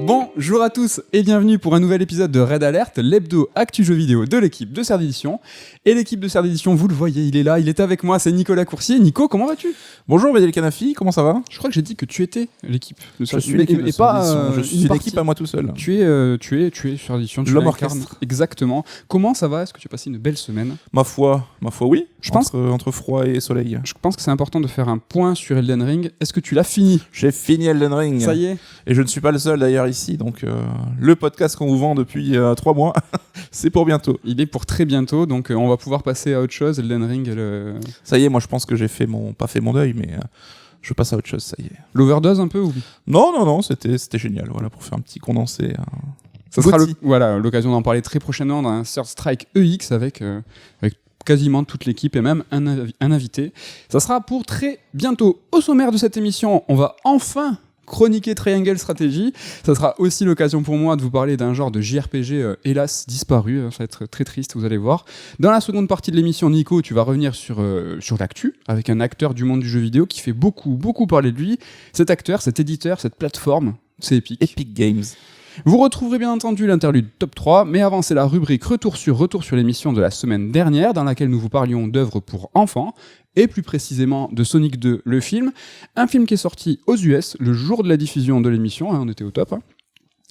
Bonjour à tous et bienvenue pour un nouvel épisode de Red Alert, l'hebdo actu jeux vidéo de l'équipe de Serre d'Édition. Et l'équipe de Serre d'Édition, vous le voyez, il est là, il est avec moi, c'est Nicolas Coursier. Nico, comment vas-tu ? Bonjour Bédel Canafi, comment ça va ? Je crois que j'ai dit que tu étais l'équipe de Serre Je suis l'équipe de Serre d'Édition, je suis une l'équipe partie. à moi tout seul. Tu es Serre d'Édition, tu L'homme l'incarnes. orchestre. Exactement. Comment ça va ? Est-ce que tu as passé une belle semaine ? Ma foi, oui. Je pense- Entre froid et soleil. Je pense que c'est important de faire un point sur Elden Ring. Est-ce que tu l'as fini ? J'ai fini Elden Ring. Ça y est ? Et je ne suis pas le seul d'ailleurs ici, donc le podcast qu'on vous vend depuis 3 mois, c'est pour bientôt. Il est pour très bientôt, donc on va pouvoir passer à autre chose. Elden Ring, Ça y est, moi je pense que j'ai pas fait mon deuil, mais je passe à autre chose, ça y est. l'overdose un peu ou... Non, c'était génial, voilà, pour faire un petit condensé. Ça sera Gauthier. l'occasion d'en parler très prochainement dans un Third Strike EX avec quasiment toute l'équipe et même un invité. Ça sera pour très bientôt. Au sommaire de cette émission, on va enfin chroniquer Triangle Strategy. Ça sera aussi l'occasion pour moi de vous parler d'un genre de JRPG hélas disparu. Ça va être très triste, vous allez voir. Dans la seconde partie de l'émission, Nico, tu vas revenir sur l'actu avec un acteur du monde du jeu vidéo qui fait beaucoup parler de lui. Cet acteur, cet éditeur, cette plateforme, c'est Epic. Epic Games. Vous retrouverez bien entendu l'interlude top 3, mais avant c'est la rubrique retour sur l'émission de la semaine dernière, dans laquelle nous vous parlions d'œuvres pour enfants, et plus précisément de Sonic 2, le film, un film qui est sorti aux US le jour de la diffusion de l'émission, on était au top,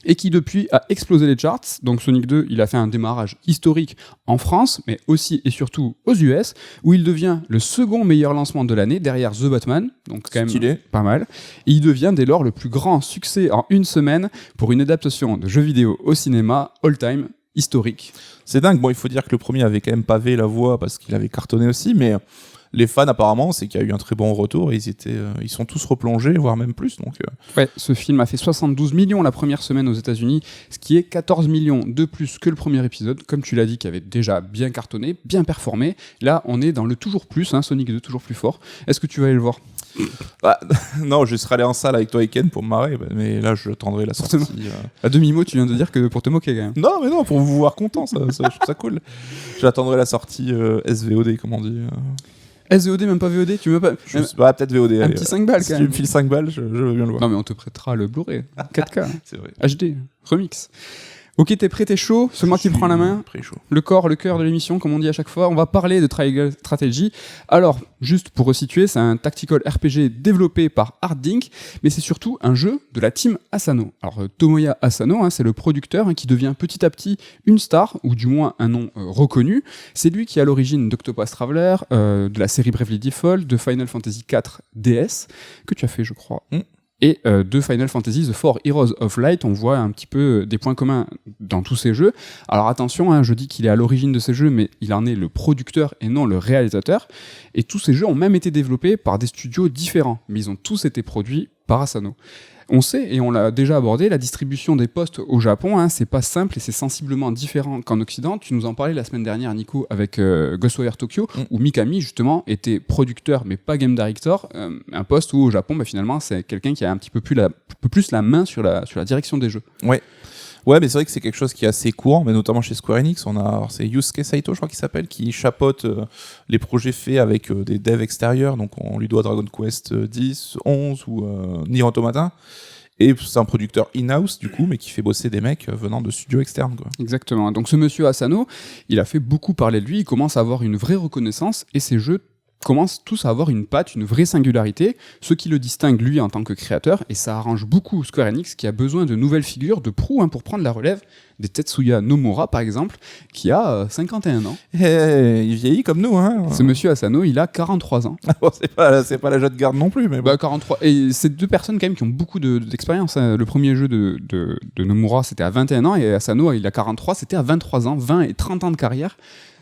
et qui depuis a explosé les charts. Donc Sonic 2, il a fait un démarrage historique en France, mais aussi et surtout aux US, où il devient le second meilleur lancement de l'année, derrière The Batman, donc quand Stylé. même pas mal. Et il devient dès lors le plus grand succès en une semaine pour une adaptation de jeu vidéo au cinéma all-time historique. C'est dingue, bon il faut dire que le premier avait quand même pavé la voie parce qu'il avait cartonné aussi, mais les fans apparemment c'est qu'il y a eu un très bon retour et ils sont tous replongés, voire même plus. Donc, Ouais, ce film a fait 72 millions la première semaine aux États-Unis, ce qui est 14 millions de plus que le premier épisode, comme tu l'as dit, qui avait déjà bien cartonné, bien performé. Là, on est dans le toujours plus, Sonic 2 toujours plus fort. Est-ce que tu vas aller le voir ? non, je serais allé en salle avec toi et Ken pour me marrer, mais là je tendrai la sortie. À demi-mot, tu viens de dire que pour te moquer quand même. Non, mais non, pour vous voir content, je trouve ça cool. J'attendrai la sortie SVOD, comme on dit. SVOD, même pas VOD, tu veux pas... Peut-être VOD. Un allez, petit 5 balles si quand tu même. me files 5 balles, je veux bien le voir. Non mais on te prêtera le Blu-ray, 4K, C'est vrai. HD, remix. Ok, t'es prêt, t'es chaud, c'est moi qui prends la main. Très chaud. Le corps, le cœur de l'émission, comme on dit à chaque fois. On va parler de Triangle Strategy. Alors, juste pour resituer, c'est un tactical RPG développé par Artdink, mais c'est surtout un jeu de la team Asano. Alors, Tomoya Asano, c'est le producteur qui devient petit à petit une star, ou du moins un nom reconnu. C'est lui qui est à l'origine d'Octopath Traveler, de la série Bravely Default, de Final Fantasy IV DS, que tu as fait, je crois. Et de Final Fantasy The Four Heroes of Light, on voit un petit peu des points communs dans tous ces jeux. Alors attention, je dis qu'il est à l'origine de ces jeux, mais il en est le producteur et non le réalisateur. Et tous ces jeux ont même été développés par des studios différents, mais ils ont tous été produits par Asano. On sait, et on l'a déjà abordé, la distribution des postes au Japon, c'est pas simple et c'est sensiblement différent qu'en Occident. Tu nous en parlais la semaine dernière, Nico, avec Ghostwire Tokyo, où Mikami, justement, était producteur, mais pas game director. Un poste où, au Japon, finalement, c'est quelqu'un qui a un petit peu plus la main sur la direction des jeux. Ouais, mais c'est vrai que c'est quelque chose qui est assez courant, mais notamment chez Square Enix. C'est Yusuke Saito, je crois qu'il s'appelle, qui chapeaute les projets faits avec des devs extérieurs. Donc on lui doit Dragon Quest 10, 11 ou Nier Automata. Et c'est un producteur in-house, du coup, mais qui fait bosser des mecs venant de studios externes, quoi. Exactement. Donc ce monsieur Asano, il a fait beaucoup parler de lui, il commence à avoir une vraie reconnaissance, et ses jeux commencent tous à avoir une patte, une vraie singularité, ce qui le distingue lui en tant que créateur, et ça arrange beaucoup Square Enix qui a besoin de nouvelles figures de proue pour prendre la relève des Tetsuya Nomura par exemple, qui a 51 ans. Il vieillit comme nous, hein. Ce monsieur Asano, il a 43 ans. Bon, c'est pas la jeune garde non plus, mais bon. 43. Et c'est deux personnes quand même qui ont beaucoup d'expérience. Le premier jeu de Nomura, c'était à 21 ans, et Asano, il a 43, c'était à 23 ans, 20 et 30 ans de carrière.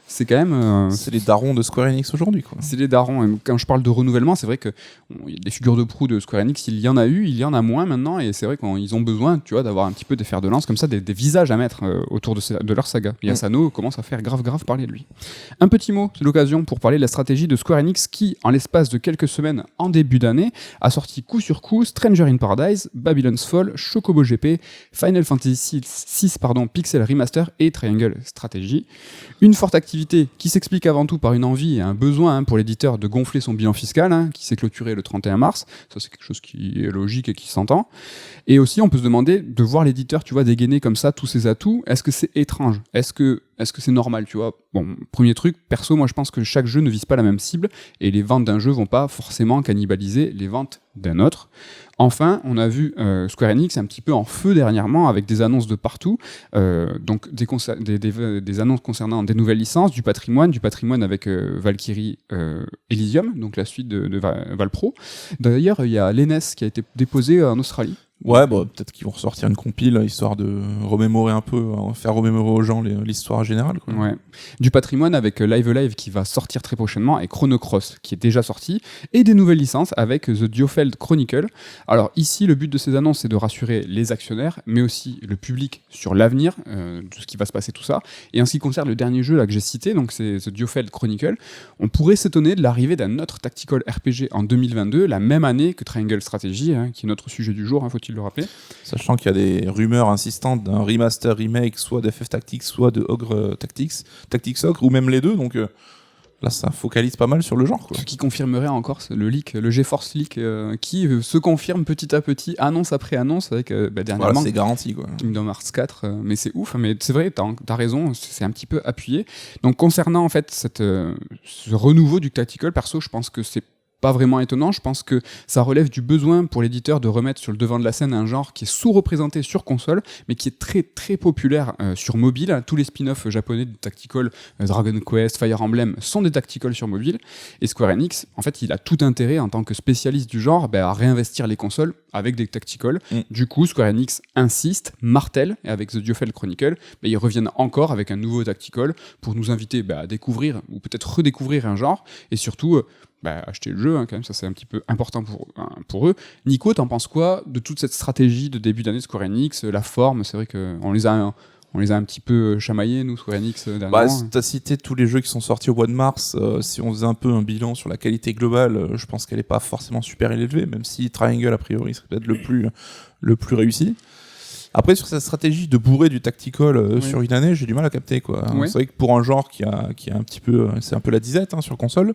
C'est quand même... c'est les darons de Square Enix aujourd'hui, quoi. C'est les darons. Et quand je parle de renouvellement, c'est vrai que y a des figures de proue de Square Enix, il y en a eu, il y en a moins maintenant, et c'est vrai qu'ils ont besoin, tu vois, d'avoir un petit peu des fers de lance comme ça, des visages à mettre autour de leur saga. Et Asano commence à faire grave parler de lui. Un petit mot, c'est l'occasion pour parler de la stratégie de Square Enix qui, en l'espace de quelques semaines en début d'année, a sorti coup sur coup Stranger in Paradise, Babylon's Fall, Chocobo GP, Final Fantasy VI, Pixel Remaster et Triangle Strategy. Une forte activité activité qui s'explique avant tout par une envie et un besoin pour l'éditeur de gonfler son bilan fiscal, qui s'est clôturé le 31 mars. Ça, c'est quelque chose qui est logique et qui s'entend. Et aussi, on peut se demander de voir l'éditeur, tu vois, dégainer comme ça tous ses atouts. Est-ce que c'est étrange ? Est-ce que c'est normal, tu vois ? Bon, premier truc, perso, moi je pense que chaque jeu ne vise pas la même cible et les ventes d'un jeu vont pas forcément cannibaliser les ventes d'un autre. Enfin, on a vu Square Enix un petit peu en feu dernièrement avec des annonces de partout, donc des annonces concernant des nouvelles licences, du patrimoine avec Valkyrie Elysium, donc la suite de Valpro. D'ailleurs, il y a l'ENES qui a été déposé en Australie. Ouais, bah, peut-être qu'ils vont ressortir une compile histoire de remémorer un peu, faire remémorer aux gens l'histoire générale, quoi. Ouais. Du patrimoine avec Live Alive qui va sortir très prochainement et Chrono Cross qui est déjà sorti et des nouvelles licences avec The Diofeld Chronicle. Alors ici, le but de ces annonces c'est de rassurer les actionnaires mais aussi le public sur l'avenir de ce qui va se passer tout ça. Et en ce qui concerne le dernier jeu là que j'ai cité, donc c'est The Diofeld Chronicle, on pourrait s'étonner de l'arrivée d'un autre tactical RPG en 2022, la même année que Triangle Strategy, qui est notre sujet du jour, faut-il le rappeler. Sachant qu'il y a des rumeurs insistantes d'un remaster remake soit d'FF Tactics soit de Ogre Tactics Ogre ou même les deux, donc là ça focalise pas mal sur le genre, quoi. Ce qui confirmerait encore le leak, le GeForce leak qui se confirme petit à petit, annonce après annonce avec dernièrement voilà, c'est garanti, quoi. Kingdom Hearts 4, mais c'est ouf, mais c'est vrai, t'as raison, c'est un petit peu appuyé. Donc concernant en fait ce renouveau du tactical, perso je pense que c'est pas vraiment étonnant, je pense que ça relève du besoin pour l'éditeur de remettre sur le devant de la scène un genre qui est sous-représenté sur console, mais qui est très très populaire sur mobile. Tous les spin-offs japonais de Tactical, Dragon Quest, Fire Emblem, sont des Tactical sur mobile, et Square Enix, en fait, il a tout intérêt en tant que spécialiste du genre à réinvestir les consoles avec des Tactical. Du coup, Square Enix insiste, martèle, et avec The Diofeld Chronicle, ils reviennent encore avec un nouveau Tactical pour nous inviter à découvrir, ou peut-être redécouvrir un genre, et surtout acheter le jeu, quand même, ça c'est un petit peu important pour eux. Nico, t'en penses quoi de toute cette stratégie de début d'année de Square Enix, la forme? C'est vrai qu'on les a un petit peu chamaillés, nous, Square Enix, dernièrement. T'as cité tous les jeux qui sont sortis au mois de mars. Si on faisait un peu un bilan sur la qualité globale, je pense qu'elle n'est pas forcément super élevée, même si Triangle, a priori, serait peut-être le plus réussi. Après, sur cette stratégie de bourrer du tactical sur une année, j'ai du mal à capter, quoi. Oui. C'est vrai que pour un genre qui a un petit peu... c'est un peu la disette sur console,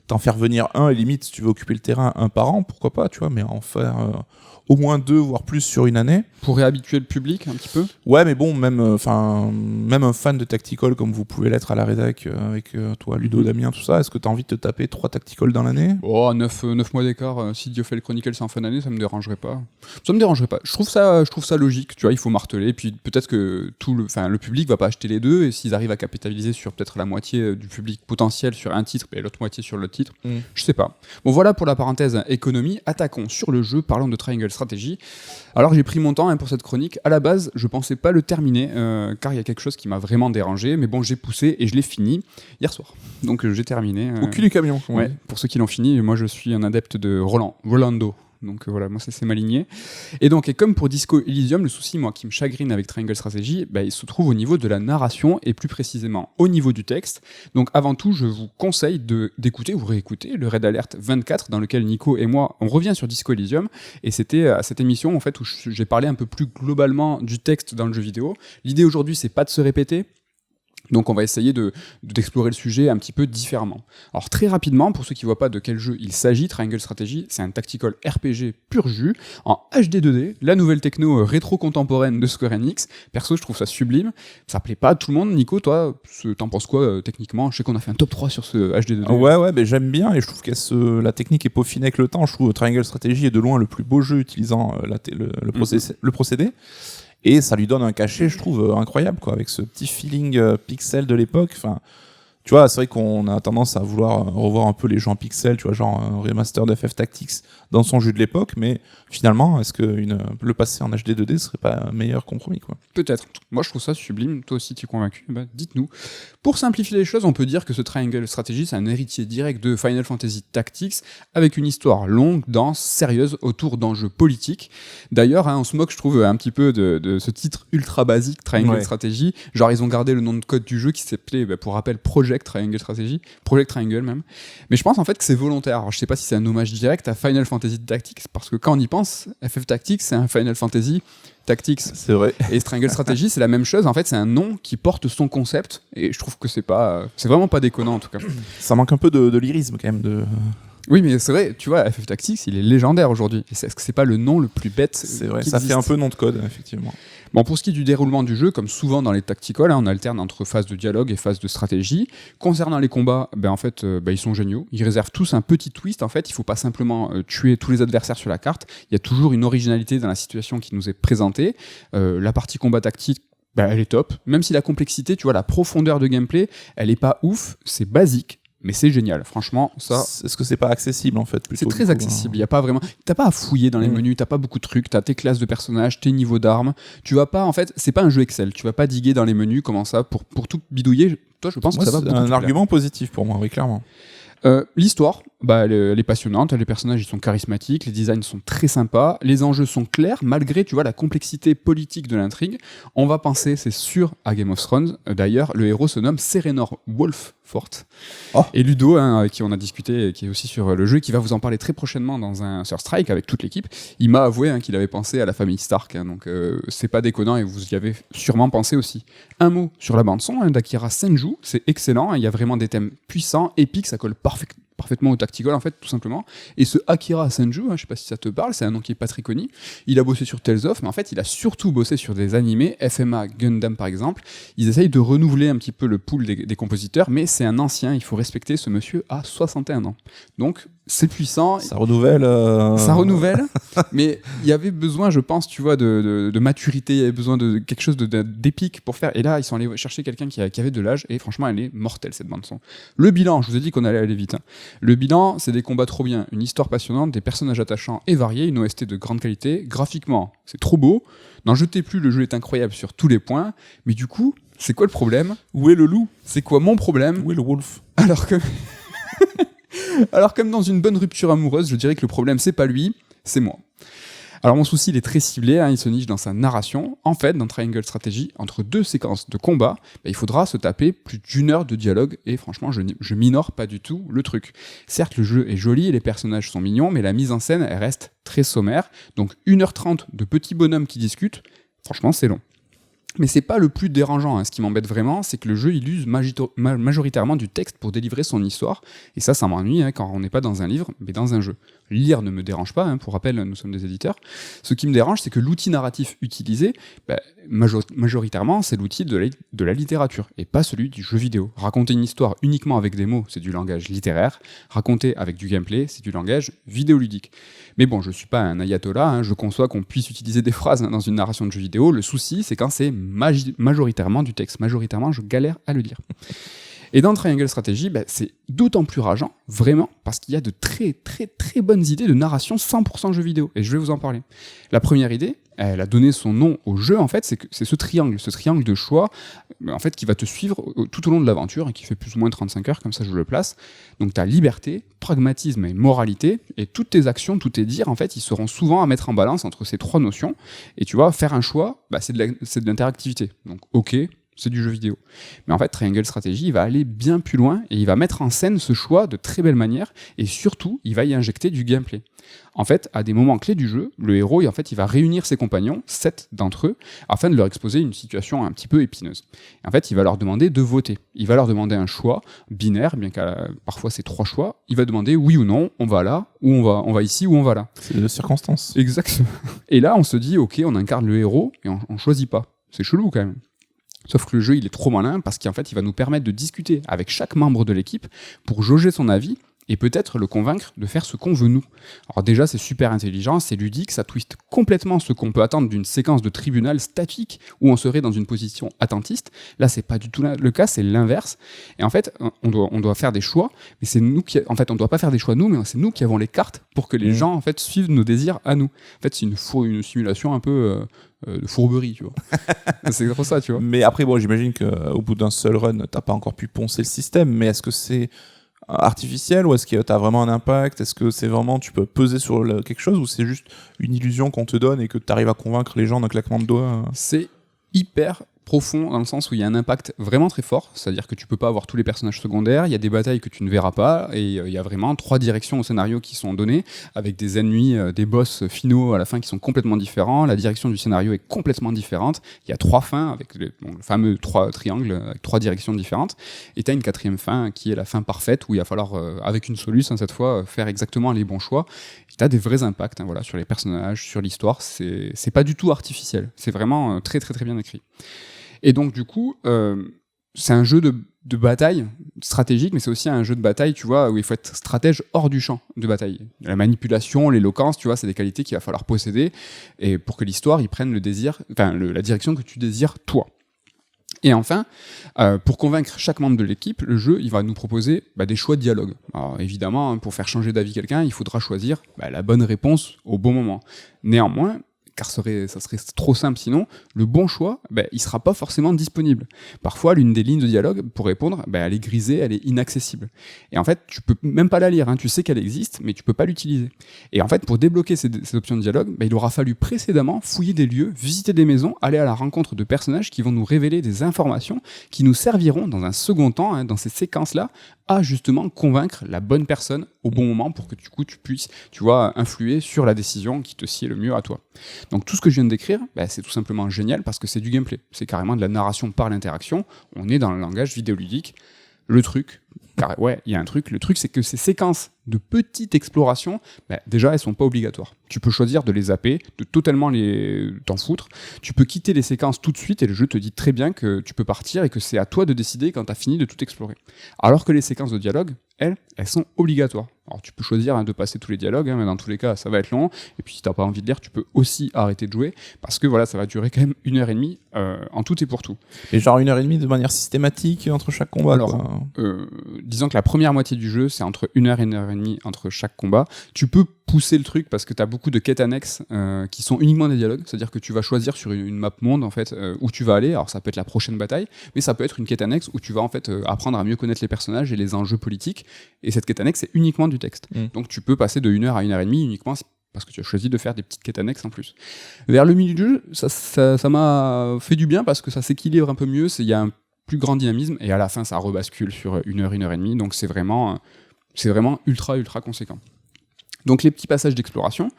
t'en faire venir un, et limite, si tu veux occuper le terrain, un par an, pourquoi pas, tu vois, mais en faire au moins 2, voire plus sur une année. Pour réhabituer le public un petit peu. Ouais, mais bon, même un fan de Tactical comme vous pouvez l'être à la rédac avec toi, Ludo, Damien, tout ça, est-ce que t'as envie de te taper 3 Tactical dans l'année ? Oh, 9 mois d'écart, si Diofeld Chronicle c'est en fin d'année, ça me dérangerait pas. Ça me dérangerait pas. Je trouve ça logique, tu vois, il faut marteler, puis peut-être que le public va pas acheter les deux, et s'ils arrivent à capitaliser sur peut-être la moitié du public potentiel sur un titre, et l'autre moitié sur l'autre titre, je sais pas. Bon, voilà pour la parenthèse économie. Attaquons sur le jeu, parlons de Triangle Strategy. Alors j'ai pris mon temps pour cette chronique. À la base, je pensais pas le terminer, car il y a quelque chose qui m'a vraiment dérangé, mais bon, j'ai poussé et je l'ai fini hier soir. Donc j'ai terminé. Au cul du camion. Ouais, pour ceux qui l'ont fini, moi je suis un adepte de Rolando. Donc voilà, moi c'est ma lignée. Et comme pour Disco Elysium, le souci moi qui me chagrine avec Triangle Strategy, il se trouve au niveau de la narration et plus précisément au niveau du texte. Donc avant tout, je vous conseille d'écouter ou réécouter le Red Alert 24 dans lequel Nico et moi on revient sur Disco Elysium, et c'était à cette émission en fait où j'ai parlé un peu plus globalement du texte dans le jeu vidéo. L'idée aujourd'hui, c'est pas de se répéter. Donc on va essayer d'explorer le sujet un petit peu différemment. Alors très rapidement, pour ceux qui ne voient pas de quel jeu il s'agit, Triangle Strategy, c'est un tactical RPG pur jus, en HD 2D, la nouvelle techno rétro-contemporaine de Square Enix. Perso, je trouve ça sublime. Ça plaît pas à tout le monde. Nico, toi, t'en penses quoi techniquement? Je sais qu'on a fait un top 3 sur ce HD 2D. Ouais, mais j'aime bien, et je trouve que la technique est peaufinée avec le temps. Je trouve Triangle Strategy est de loin le plus beau jeu utilisant le procédé. Et ça lui donne un cachet, je trouve, incroyable, quoi, avec ce petit feeling pixel de l'époque. Enfin, tu vois, c'est vrai qu'on a tendance à vouloir revoir un peu les jeux en pixel, tu vois, genre un remaster d'FF Tactics dans son jeu de l'époque, mais finalement, est-ce que le passer en HD 2D serait pas un meilleur compromis, quoi? Peut-être. Moi, je trouve ça sublime. Toi aussi, tu es convaincu? Dites-nous. Pour simplifier les choses, on peut dire que ce Triangle Strategy, c'est un héritier direct de Final Fantasy Tactics, avec une histoire longue, dense, sérieuse, autour d'enjeux politiques. D'ailleurs, on se moque, je trouve, un petit peu de ce titre ultra basique, Triangle Strategy. Genre, ils ont gardé le nom de code du jeu qui s'appelait, pour rappel, Project Triangle Strategy. Project Triangle, même. Mais je pense, en fait, que c'est volontaire. Alors, je sais pas si c'est un hommage direct à Final Fantasy Tactics, parce que quand on y pense, FF Tactics, c'est un Final Fantasy Tactics. C'est vrai. Et Triangle Strategy, c'est la même chose. En fait, c'est un nom qui porte son concept. Et je trouve que c'est vraiment pas déconnant en tout cas. Ça manque un peu de lyrisme quand même. Oui, mais c'est vrai, tu vois, FF Tactics, il est légendaire aujourd'hui. Est-ce que c'est pas le nom le plus bête C'est vrai, qui ça existe. fait un peu nom de code, effectivement. Bon, pour ce qui est du déroulement du jeu, comme souvent dans les tacticals, on alterne entre phase de dialogue et phase de stratégie. Concernant les combats, ils sont géniaux. Ils réservent tous un petit twist. En fait, il faut pas simplement tuer tous les adversaires sur la carte. Il y a toujours une originalité dans la situation qui nous est présentée. La partie combat tactique, elle est top. Même si la complexité, tu vois, la profondeur de gameplay, elle est pas ouf. C'est basique. Mais c'est génial, franchement, ça. Est-ce que c'est pas accessible en fait plutôt, C'est très accessible, il y a pas vraiment. T'as pas à fouiller dans les menus, t'as pas beaucoup de trucs, t'as tes classes de personnages, tes niveaux d'armes. Tu vas pas, en fait, c'est pas un jeu Excel, tu vas pas diguer dans les menus, comment ça, pour tout bidouiller. Toi, je pense que ça va beaucoup. C'est un argument positif pour moi, oui, clairement. L'histoire, elle est passionnante, les personnages ils sont charismatiques, les designs sont très sympas, les enjeux sont clairs, malgré tu vois, la complexité politique de l'intrigue. On va penser, c'est sûr, à Game of Thrones. D'ailleurs, le héros se nomme Serenor Wolffort. Oh. Et Ludo, avec qui on a discuté, qui est aussi sur le jeu, qui va vous en parler très prochainement sur Strike avec toute l'équipe, il m'a avoué qu'il avait pensé à la famille Stark, donc c'est pas déconnant et vous y avez sûrement pensé aussi. Un mot sur la bande-son d'Akira Senju, c'est excellent, il y a vraiment des thèmes puissants, épiques, ça colle parfaitement au tactical en fait, tout simplement. Et ce Akira Senju, je sais pas si ça te parle, c'est un nom qui est pas très connu. Il a bossé sur Tales of, mais en fait il a surtout bossé sur des animés, FMA, Gundam par exemple. Ils essayent de renouveler un petit peu le pool des compositeurs, mais c'est un ancien, il faut respecter, ce monsieur a 61 ans. Donc c'est puissant. Ça renouvelle. Ça renouvelle, mais il y avait besoin, je pense, tu vois, de maturité, il y avait besoin de quelque chose d'épique pour faire. Et là, ils sont allés chercher quelqu'un qui avait de l'âge, et franchement, elle est mortelle cette bande-son. Le bilan, je vous ai dit qu'on allait aller vite. Le bilan, c'est des combats trop bien, une histoire passionnante, des personnages attachants et variés, une OST de grande qualité. Graphiquement, c'est trop beau. N'en jetez plus, le jeu est incroyable sur tous les points. Mais du coup, c'est quoi le problème ? Où est le loup ? C'est quoi mon problème ? Où est le wolf ? Alors comme dans une bonne rupture amoureuse, je dirais que le problème c'est pas lui, c'est moi. Alors mon souci il est très ciblé, il se niche dans sa narration. En fait, dans Triangle Strategy, entre deux séquences de combat, il faudra se taper plus d'1 heure de dialogue et franchement je minore pas du tout le truc. Certes le jeu est joli et les personnages sont mignons, mais la mise en scène elle reste très sommaire, donc 1h30 de petits bonhommes qui discutent, franchement c'est long. Mais c'est pas le plus dérangeant, ce qui m'embête vraiment, c'est que le jeu il use majoritairement du texte pour délivrer son histoire, et ça m'ennuie quand on n'est pas dans un livre, mais dans un jeu. Lire ne me dérange pas, pour rappel, nous sommes des éditeurs. Ce qui me dérange, c'est que l'outil narratif utilisé, majoritairement, c'est l'outil de la littérature, et pas celui du jeu vidéo. Raconter une histoire uniquement avec des mots, c'est du langage littéraire. Raconter avec du gameplay, c'est du langage vidéoludique. Mais bon, je suis pas un ayatollah, je conçois qu'on puisse utiliser des phrases dans une narration de jeu vidéo. Le souci, c'est quand c'est majoritairement du texte. Majoritairement, je galère à le dire. Et dans Triangle Strategy, c'est d'autant plus rageant, vraiment, parce qu'il y a de très très très bonnes idées de narration 100% jeu vidéo, et je vais vous en parler. La première idée, elle a donné son nom au jeu, en fait, c'est ce triangle de choix, en fait, qui va te suivre tout au long de l'aventure, et qui fait plus ou moins 35 heures, comme ça je le place. Donc tu as liberté, pragmatisme et moralité, et toutes tes actions, tous tes dires, en fait, ils seront souvent à mettre en balance entre ces trois notions, et tu vois, faire un choix, c'est de l'interactivité. Donc ok, c'est du jeu vidéo. Mais en fait, Triangle Strategy, il va aller bien plus loin et il va mettre en scène ce choix de très belle manière et surtout, il va y injecter du gameplay. En fait, à des moments clés du jeu, le héros, il va réunir ses compagnons, 7 d'entre eux, afin de leur exposer une situation un petit peu épineuse. Et en fait, il va leur demander de voter. Il va leur demander un choix binaire, bien qu'à parfois c'est 3 choix. Il va demander oui ou non, on va là, ou on va ici, ou on va là. C'est de circonstances. Exactement. Et là, on se dit, ok, on incarne le héros et on choisit pas. C'est chelou quand même. Sauf que le jeu, il est trop malin parce qu'en fait, il va nous permettre de discuter avec chaque membre de l'équipe pour jauger son avis et peut-être le convaincre de faire ce qu'on veut nous. Alors déjà, c'est super intelligent, c'est ludique, ça twiste complètement ce qu'on peut attendre d'une séquence de tribunal statique où on serait dans une position attentiste. Là, c'est pas du tout le cas, c'est l'inverse. Et en fait, on doit faire des choix, mais c'est nous qui... En fait, on doit pas faire des choix nous, mais c'est nous qui avons les cartes pour que les gens, en fait, suivent nos désirs à nous. En fait, c'est une simulation un peu... de fourberie, tu vois. C'est pour ça, tu vois. Mais après, bon, j'imagine qu'au bout d'un seul run, t'as pas encore pu poncer le système, mais est-ce que c'est artificiel ou est-ce que t'as vraiment un impact ? Est-ce que c'est vraiment, tu peux peser sur quelque chose ou c'est juste une illusion qu'on te donne et que t'arrives à convaincre les gens d'un claquement de doigts ? C'est hyper profond dans le sens où il y a un impact vraiment très fort, c'est-à-dire que tu peux pas avoir tous les personnages secondaires, il y a des batailles que tu ne verras pas, et il y a vraiment 3 directions au scénario qui sont données, avec des ennemis, des boss finaux à la fin qui sont complètement différents, la direction du scénario est complètement différente, il y a 3 fins, avec le fameux 3 triangles, avec 3 directions différentes, et tu as une 4e fin qui est la fin parfaite, où il va falloir, avec une solution cette fois, faire exactement les bons choix. Tu as des vrais impacts voilà, sur les personnages, sur l'histoire, c'est pas du tout artificiel, c'est vraiment très très très bien écrit. Et donc du coup, c'est un jeu de bataille stratégique, mais c'est aussi un jeu de bataille, tu vois, où il faut être stratège hors du champ de bataille. La manipulation, l'éloquence, tu vois, c'est des qualités qu'il va falloir posséder, et pour que l'histoire y prenne la direction que tu désires toi. Et enfin, pour convaincre chaque membre de l'équipe, le jeu il va nous proposer des choix de dialogue. Alors évidemment, pour faire changer d'avis quelqu'un, il faudra choisir la bonne réponse au bon moment. Néanmoins, car ça serait trop simple sinon, le bon choix, il sera pas forcément disponible. Parfois, l'une des lignes de dialogue, pour répondre, elle est grisée, elle est inaccessible. Et en fait, tu peux même pas la lire, tu sais qu'elle existe, mais tu peux pas l'utiliser. Et en fait, pour débloquer ces options de dialogue, il aura fallu précédemment fouiller des lieux, visiter des maisons, aller à la rencontre de personnages qui vont nous révéler des informations qui nous serviront dans un second temps, dans ces séquences-là, à justement convaincre la bonne personne au bon moment pour que du coup tu puisses, tu vois, influer sur la décision qui te sied le mieux à toi. Donc tout ce que je viens de décrire, c'est tout simplement génial parce que c'est du gameplay. C'est carrément de la narration par l'interaction. On est dans le langage vidéoludique. Le truc, il y a un truc. Le truc, c'est que ces séquences de petites explorations, déjà, elles sont pas obligatoires. Tu peux choisir de les zapper, de totalement t'en foutre. Tu peux quitter les séquences tout de suite et le jeu te dit très bien que tu peux partir et que c'est à toi de décider quand tu as fini de tout explorer. Alors que les séquences de dialogue, elles sont obligatoires. Alors tu peux choisir de passer tous les dialogues, mais dans tous les cas, ça va être long. Et puis si t'as pas envie de lire, tu peux aussi arrêter de jouer parce que voilà, ça va durer quand même 1h30 en tout et pour tout. Et genre 1h30 de manière systématique entre chaque combat. Alors, disons que la première moitié du jeu, c'est entre 1h et 1h30 entre chaque combat. Tu peux pousser le truc parce que tu as beaucoup de quêtes annexes qui sont uniquement des dialogues, c'est-à-dire que tu vas choisir sur une map monde en fait où tu vas aller. Alors ça peut être la prochaine bataille, mais ça peut être une quête annexe où tu vas en fait apprendre à mieux connaître les personnages et les enjeux politiques. Et cette quête annexe, c'est uniquement du texte. Donc tu peux passer de 1h à 1h30 uniquement parce que tu as choisi de faire des petites quêtes annexes en plus. Vers le milieu du jeu, ça m'a fait du bien parce que ça s'équilibre un peu mieux, il y a un plus grand dynamisme et à la fin ça rebascule sur 1h, 1h30, donc c'est vraiment ultra conséquent. Donc les petits passages d'exploration,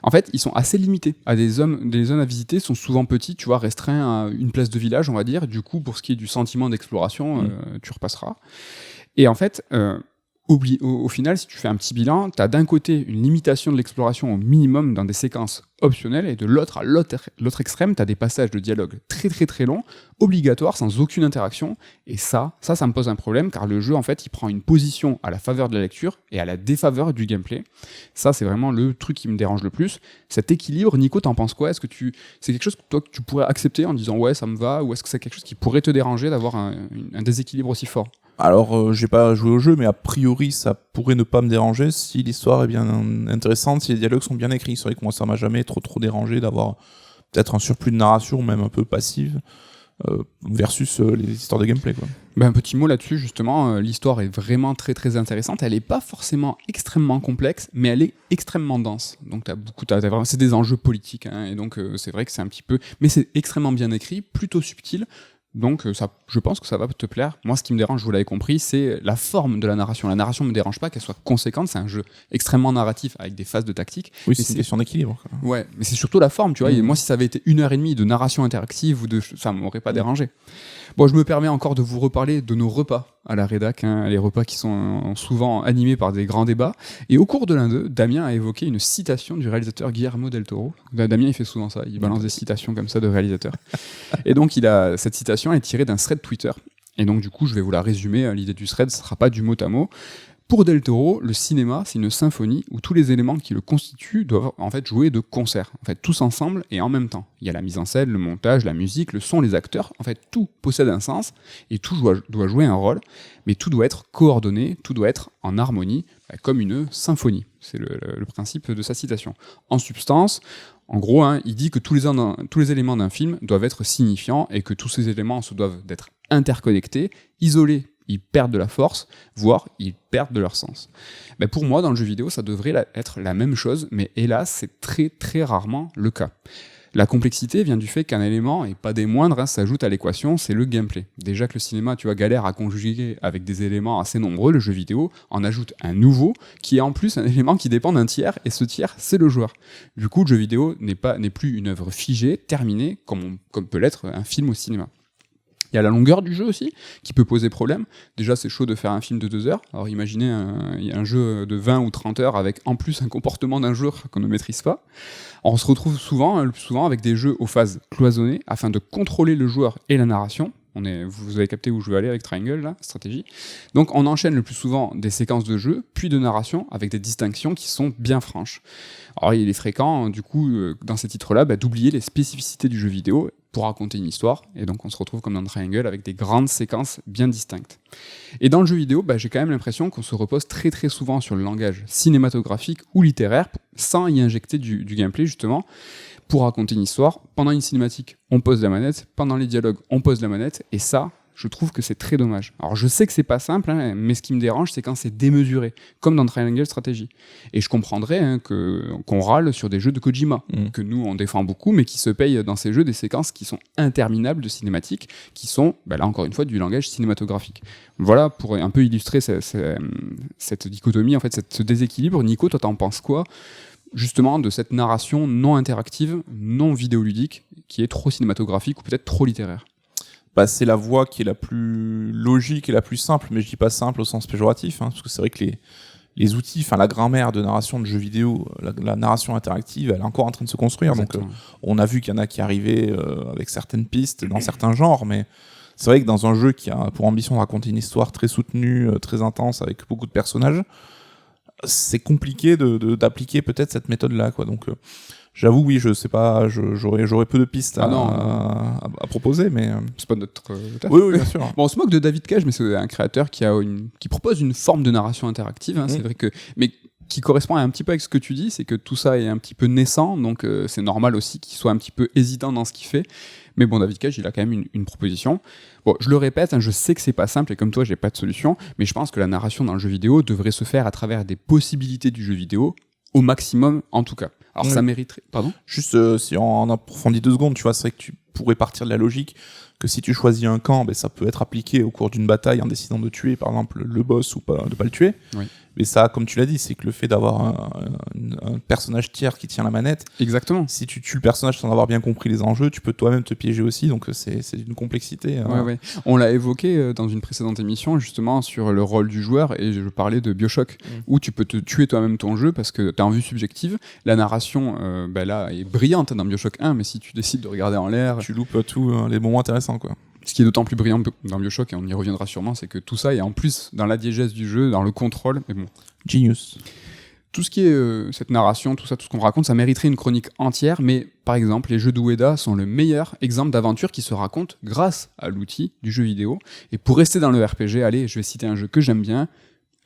en fait, ils sont assez limités. Les zones à visiter sont souvent petites, tu vois, restreints à une place de village, on va dire. Du coup, pour ce qui est du sentiment d'exploration, tu repasseras. Et en fait, au final, si tu fais un petit bilan, tu as d'un côté une limitation de l'exploration au minimum dans des séquences optionnelles, et de l'autre à l'autre extrême, tu as des passages de dialogue très longs, obligatoires, sans aucune interaction. Et ça me pose un problème, car le jeu, en fait, il prend une position à la faveur de la lecture et à la défaveur du gameplay. Ça, c'est vraiment le truc qui me dérange le plus. Cet équilibre, Nico, t'en penses quoi ? Est-ce que c'est quelque chose que toi, que tu pourrais accepter en disant « ouais, ça me va » ou est-ce que c'est quelque chose qui pourrait te déranger d'avoir un déséquilibre aussi fort ? Alors, j'ai pas joué au jeu, mais a priori, ça pourrait ne pas me déranger si l'histoire est bien intéressante, si les dialogues sont bien écrits. C'est vrai que moi, ça m'a jamais trop dérangé d'avoir peut-être un surplus de narration, même un peu passive, versus les histoires de gameplay, quoi. Un petit mot là-dessus, justement, l'histoire est vraiment très intéressante. Elle est pas forcément extrêmement complexe, mais elle est extrêmement dense. Donc c'est des enjeux politiques, et donc c'est vrai que c'est un petit peu... Mais c'est extrêmement bien écrit, plutôt subtil. Donc je pense que ça va te plaire. Moi, ce qui me dérange, vous l'avez compris, c'est la forme de la narration. La narration me dérange pas qu'elle soit conséquente, c'est un jeu extrêmement narratif avec des phases de tactique. Oui, c'est une question d'équilibre, quoi. Ouais, mais c'est surtout la forme, tu vois. Et moi, si ça avait été 1h30 de narration interactive, ça m'aurait pas dérangé. Bon, je me permets encore de vous reparler de nos repas à la rédac, les repas qui sont souvent animés par des grands débats. Et au cours de l'un d'eux, Damien a évoqué une citation du réalisateur Guillermo del Toro. Damien, il fait souvent ça, il balance des citations comme ça de réalisateurs. Et donc, cette citation est tirée d'un thread Twitter. Et donc, du coup, je vais vous la résumer. L'idée du thread, ce ne sera pas du mot à mot. Pour Del Toro, le cinéma, c'est une symphonie où tous les éléments qui le constituent doivent en fait jouer de concert, en fait tous ensemble et en même temps. Il y a la mise en scène, le montage, la musique, le son, les acteurs, en fait tout possède un sens et tout doit jouer un rôle, mais tout doit être coordonné, tout doit être en harmonie, comme une symphonie. C'est le principe de sa citation. En substance, en gros, il dit que tous les éléments d'un film doivent être signifiants et que tous ces éléments se doivent d'être interconnectés, isolés. Ils perdent de la force, voire ils perdent de leur sens. Pour moi, dans le jeu vidéo, ça devrait être la même chose, mais hélas, c'est très rarement le cas. La complexité vient du fait qu'un élément, et pas des moindres, s'ajoute à l'équation, c'est le gameplay. Déjà que le cinéma, tu vois, galère à conjuguer avec des éléments assez nombreux, le jeu vidéo en ajoute un nouveau, qui est en plus un élément qui dépend d'un tiers, et ce tiers, c'est le joueur. Du coup, le jeu vidéo n'est plus une œuvre figée, terminée, comme peut l'être un film au cinéma. Il y a la longueur du jeu aussi, qui peut poser problème. Déjà, c'est chaud de faire un film de 2 heures. Alors imaginez un jeu de 20 ou 30 heures avec en plus un comportement d'un joueur qu'on ne maîtrise pas. On se retrouve le plus souvent avec des jeux aux phases cloisonnées afin de contrôler le joueur et la narration. Vous avez capté où je veux aller avec Triangle, là, stratégie. Donc on enchaîne le plus souvent des séquences de jeu, puis de narration, avec des distinctions qui sont bien franches. Alors il est fréquent, du coup, dans ces titres-là, d'oublier les spécificités du jeu vidéo pour raconter une histoire, et donc on se retrouve comme dans Triangle avec des grandes séquences bien distinctes. Et dans le jeu vidéo, j'ai quand même l'impression qu'on se repose très très souvent sur le langage cinématographique ou littéraire, sans y injecter du gameplay justement, pour raconter une histoire. Pendant une cinématique, on pose la manette, pendant les dialogues, on pose la manette, et ça, je trouve que c'est très dommage. Alors je sais que c'est pas simple, mais ce qui me dérange, c'est quand c'est démesuré, comme dans Triangle Strategy. Et je comprendrais qu'on râle sur des jeux de Kojima, que nous on défend beaucoup, mais qui se payent dans ces jeux des séquences qui sont interminables de cinématiques, qui sont, là encore une fois, du langage cinématographique. Voilà, pour un peu illustrer cette dichotomie, en fait, ce déséquilibre. Nico, toi t'en penses quoi justement de cette narration non interactive, non vidéoludique, qui est trop cinématographique ou peut-être trop littéraire? C'est la voie qui est la plus logique et la plus simple, mais je dis pas simple au sens péjoratif, parce que c'est vrai que les outils, la grammaire de narration de jeux vidéo, la narration interactive, elle est encore en train de se construire. Exactement. Donc on a vu qu'il y en a qui arrivaient avec certaines pistes dans certains genres, mais c'est vrai que dans un jeu qui a pour ambition de raconter une histoire très soutenue, très intense, avec beaucoup de personnages, c'est compliqué d'appliquer peut-être cette méthode-là, quoi. Donc j'avoue, oui, je sais pas, j'aurais peu de pistes à proposer, mais c'est pas notre taf. Oui, bien sûr. Bon, on se moque de David Cage, mais c'est un créateur qui propose une forme de narration interactive. C'est vrai que, mais qui correspond un petit peu avec ce que tu dis, c'est que tout ça est un petit peu naissant, donc c'est normal aussi qu'il soit un petit peu hésitant dans ce qu'il fait. Mais bon, David Cage, il a quand même une proposition. Bon, je le répète, je sais que c'est pas simple et comme toi, j'ai pas de solution, mais je pense que la narration dans le jeu vidéo devrait se faire à travers des possibilités du jeu vidéo, au maximum en tout cas. Alors ça mériterait... Pardon ? Juste si on approfondit 2 secondes, tu vois, c'est vrai que tu pourrais partir de la logique que si tu choisis un camp, ça peut être appliqué au cours d'une bataille en décidant de tuer par exemple le boss ou pas, de pas le tuer. Oui. Mais ça, comme tu l'as dit, c'est que le fait d'avoir un personnage tiers qui tient la manette. Exactement. Si tu tues le personnage sans avoir bien compris les enjeux, tu peux toi-même te piéger aussi. Donc c'est une complexité. Ouais. On l'a évoqué dans une précédente émission justement sur le rôle du joueur et je parlais de BioShock où tu peux te tuer toi-même ton jeu parce que tu as en vue subjective. La narration là est brillante dans BioShock 1, mais si tu décides de regarder en l'air, tu loupes tous les moments intéressants, quoi. Ce qui est d'autant plus brillant dans BioShock, et on y reviendra sûrement, c'est que tout ça est en plus dans la diégèse du jeu, dans le contrôle, mais bon. Genius. Tout ce qui est cette narration, tout ce qu'on raconte, ça mériterait une chronique entière, mais par exemple, les jeux d'Ueda sont le meilleur exemple d'aventure qui se raconte grâce à l'outil du jeu vidéo. Et pour rester dans le RPG, allez, je vais citer un jeu que j'aime bien,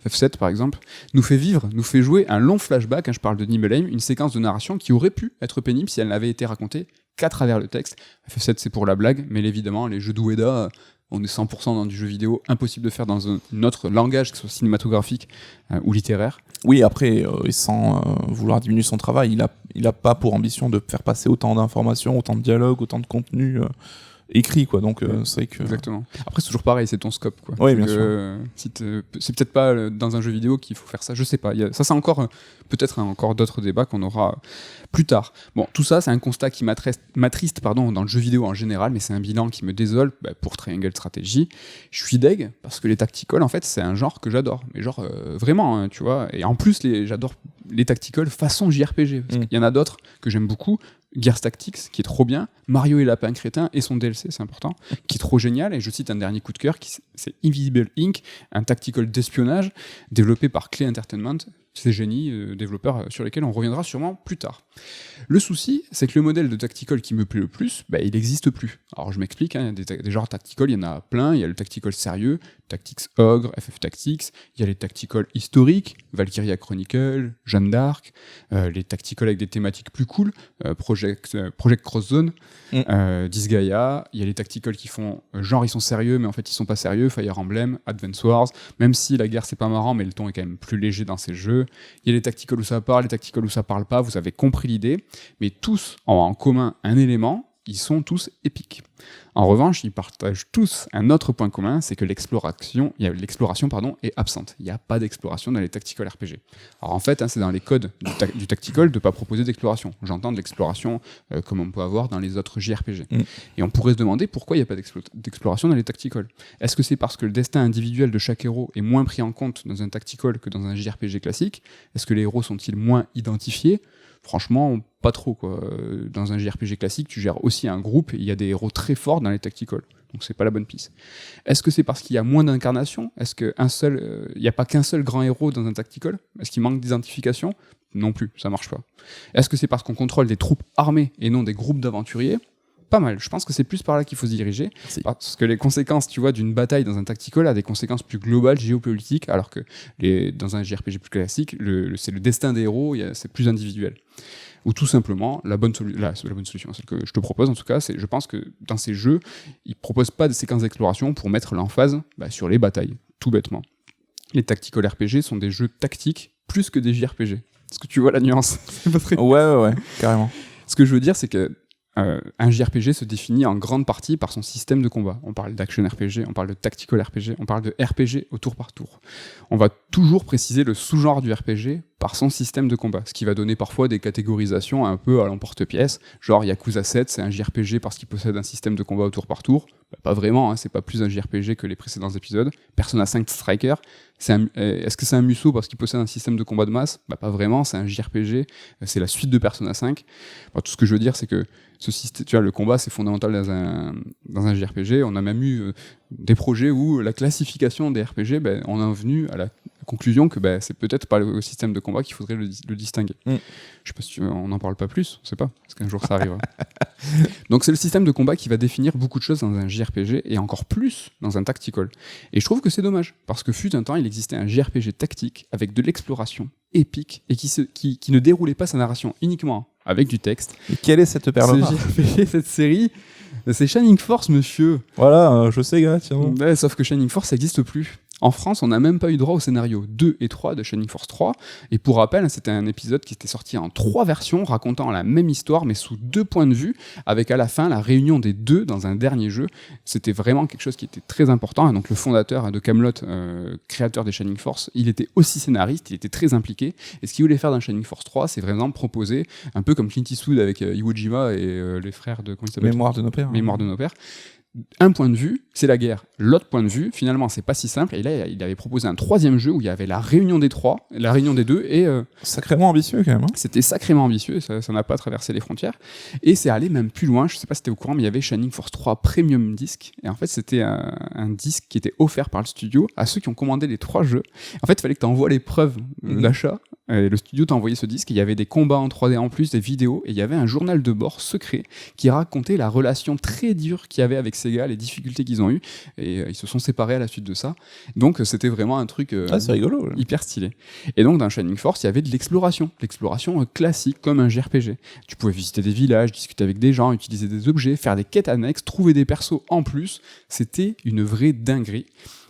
FF7 par exemple, nous fait jouer un long flashback, je parle de Nibelheim, une séquence de narration qui aurait pu être pénible si elle n'avait été racontée qu'à travers le texte. FF7 c'est pour la blague, mais évidemment les jeux d'Ueda, on est 100% dans du jeu vidéo, impossible de faire dans un autre langage, que ce soit cinématographique ou littéraire. Oui, après, sans vouloir diminuer son travail, il a pas pour ambition de faire passer autant d'informations, autant de dialogues, autant de contenu écrit, quoi. Donc c'est vrai que... Exactement. Après c'est toujours pareil, c'est ton scope, quoi. Oui, bien sûr. C'est peut-être pas dans un jeu vidéo qu'il faut faire ça, je sais pas. Ça c'est encore peut-être encore d'autres débats qu'on aura plus tard. Bon, tout ça c'est un constat qui m'attriste dans le jeu vidéo en général, mais c'est un bilan qui me désole pour Triangle Strategy. Je suis deg parce que les tacticals en fait c'est un genre que j'adore, mais genre vraiment, tu vois. Et en plus j'adore les tacticals façon JRPG. Parce qu'il y en a d'autres que j'aime beaucoup. Gears Tactics, qui est trop bien, Mario et Lapin Crétin et son DLC, c'est important, qui est trop génial, et je cite un dernier coup de cœur, c'est Invisible Inc., un tactical d'espionnage développé par Clay Entertainment, ces génies développeurs sur lesquels on reviendra sûrement plus tard. Le souci, c'est que le modèle de tactical qui me plaît le plus, il n'existe plus. Alors je m'explique, des genres tactical, il y en a plein, il y a le tactical sérieux, Tactics Ogre, FF Tactics, il y a les tactical historiques, Valkyria Chronicle, Jeanne d'Arc, les tactical avec des thématiques plus cool, Project Cross Zone, Disgaea, il y a les tactical qui font genre ils sont sérieux mais en fait ils sont pas sérieux, Fire Emblem, Advance Wars, même si la guerre c'est pas marrant mais le ton est quand même plus léger dans ces jeux, jeux. Il y a les tacticals où ça parle, les tacticals où ça parle pas, vous avez compris l'idée, mais tous ont en commun un élément, ils sont tous épiques. En revanche, ils partagent tous un autre point commun, c'est que l'exploration est absente. Il n'y a pas d'exploration dans les tactical RPG. Alors en fait, c'est dans les codes du tactical de ne pas proposer d'exploration. J'entends de l'exploration comme on peut avoir dans les autres JRPG. Et on pourrait se demander pourquoi il n'y a pas d'exploration dans les tactical. Est-ce que c'est parce que le destin individuel de chaque héros est moins pris en compte dans un tactical que dans un JRPG classique? Est-ce que les héros sont-ils moins identifiés? Franchement, pas trop, quoi. Dans un JRPG classique, tu gères aussi un groupe et il y a des héros très forts dans les tacticals. Donc c'est pas la bonne piste. Est-ce que c'est parce qu'il y a moins d'incarnation? Est-ce qu'il n'y a pas qu'un seul grand héros dans un tactical? Est-ce qu'il manque d'identification? Non plus, ça marche pas. Est-ce que c'est parce qu'on contrôle des troupes armées et non des groupes d'aventuriers? Pas mal. Je pense que c'est plus par là qu'il faut se diriger. Merci. Parce que les conséquences, tu vois, d'une bataille dans un tactical a des conséquences plus globales, géopolitiques, alors que dans un JRPG plus classique, c'est le destin des héros, c'est plus individuel. Ou tout simplement, la bonne solution, celle que je te propose en tout cas, c'est je pense que dans ces jeux, ils proposent pas de séquences d'exploration pour mettre l'emphase sur les batailles, tout bêtement. Les tactical RPG sont des jeux tactiques plus que des JRPG. Est-ce que tu vois la nuance? Ouais, carrément. Ce que je veux dire, c'est que un JRPG se définit en grande partie par son système de combat. On parle d'action RPG, on parle de tactical RPG, on parle de RPG au tour par tour. On va toujours préciser le sous-genre du RPG par son système de combat, ce qui va donner parfois des catégorisations un peu à l'emporte-pièce, genre Yakuza 7, c'est un JRPG parce qu'il possède un système de combat au tour par tour. Pas vraiment, c'est pas plus un JRPG que les précédents épisodes. Persona 5 Striker, est-ce que c'est un Musou parce qu'il possède un système de combat de masse? Pas vraiment, c'est un JRPG, c'est la suite de Persona 5. Tout ce que je veux dire, c'est que ce système, tu vois, le combat c'est fondamental dans un JRPG. On a même eu des projets où la classification des RPG, on en est venu à la conclusion que c'est peut-être pas le système de combat qu'il faudrait le distinguer. Je sais pas si on n'en parle pas plus, on sait pas, parce qu'un jour ça arrivera. Donc c'est le système de combat qui va définir beaucoup de choses dans un JRPG et encore plus dans un tactical. Et je trouve que c'est dommage, parce que fut un temps il existait un JRPG tactique avec de l'exploration épique et qui ne déroulait pas sa narration uniquement avec du texte. Et quelle est cette perle rare? Cette série, c'est Shining Force, monsieur. Voilà, je sais, gars, tiens. Sauf que Shining Force, ça n'existe plus. En France, on n'a même pas eu droit au scénario 2 et 3 de Shining Force 3. Et pour rappel, c'était un épisode qui était sorti en 3 versions, racontant la même histoire, mais sous 2 points de vue, avec à la fin la réunion des deux dans un dernier jeu. C'était vraiment quelque chose qui était très important. Et donc le fondateur de Camelot, créateur des Shining Force, il était aussi scénariste, il était très impliqué. Et ce qu'il voulait faire dans Shining Force 3, c'est vraiment proposer, un peu comme Clint Eastwood avec Iwo Jima et les frères de... Comment il s'appelle ? Mémoire de nos pères. Mémoire de nos pères. Un point de vue, c'est la guerre. L'autre point de vue, finalement, c'est pas si simple. Et là, il avait proposé un 3e jeu où il y avait la réunion des trois, la réunion des deux, et sacrément ambitieux quand même. C'était sacrément ambitieux, ça n'a pas traversé les frontières. Et c'est allé même plus loin. Je sais pas si t'es au courant, mais il y avait Shining Force 3 Premium Disc. Et en fait, c'était un disque qui était offert par le studio à ceux qui ont commandé les 3 jeux. En fait, il fallait que t'envoies les preuves d'achat. Et le studio t'a envoyé ce disque. Il y avait des combats en 3D en plus, des vidéos, et il y avait un journal de bord secret qui racontait la relation très dure qu'il y avait avec Sega, les difficultés qu'ils ont eues, et ils se sont séparés à la suite de ça. Donc c'était vraiment un truc c'est rigolo, hyper stylé. Et donc dans Shining Force, il y avait de l'exploration classique comme un JRPG. Tu pouvais visiter des villages, discuter avec des gens, utiliser des objets, faire des quêtes annexes, trouver des persos en plus. C'était une vraie dinguerie.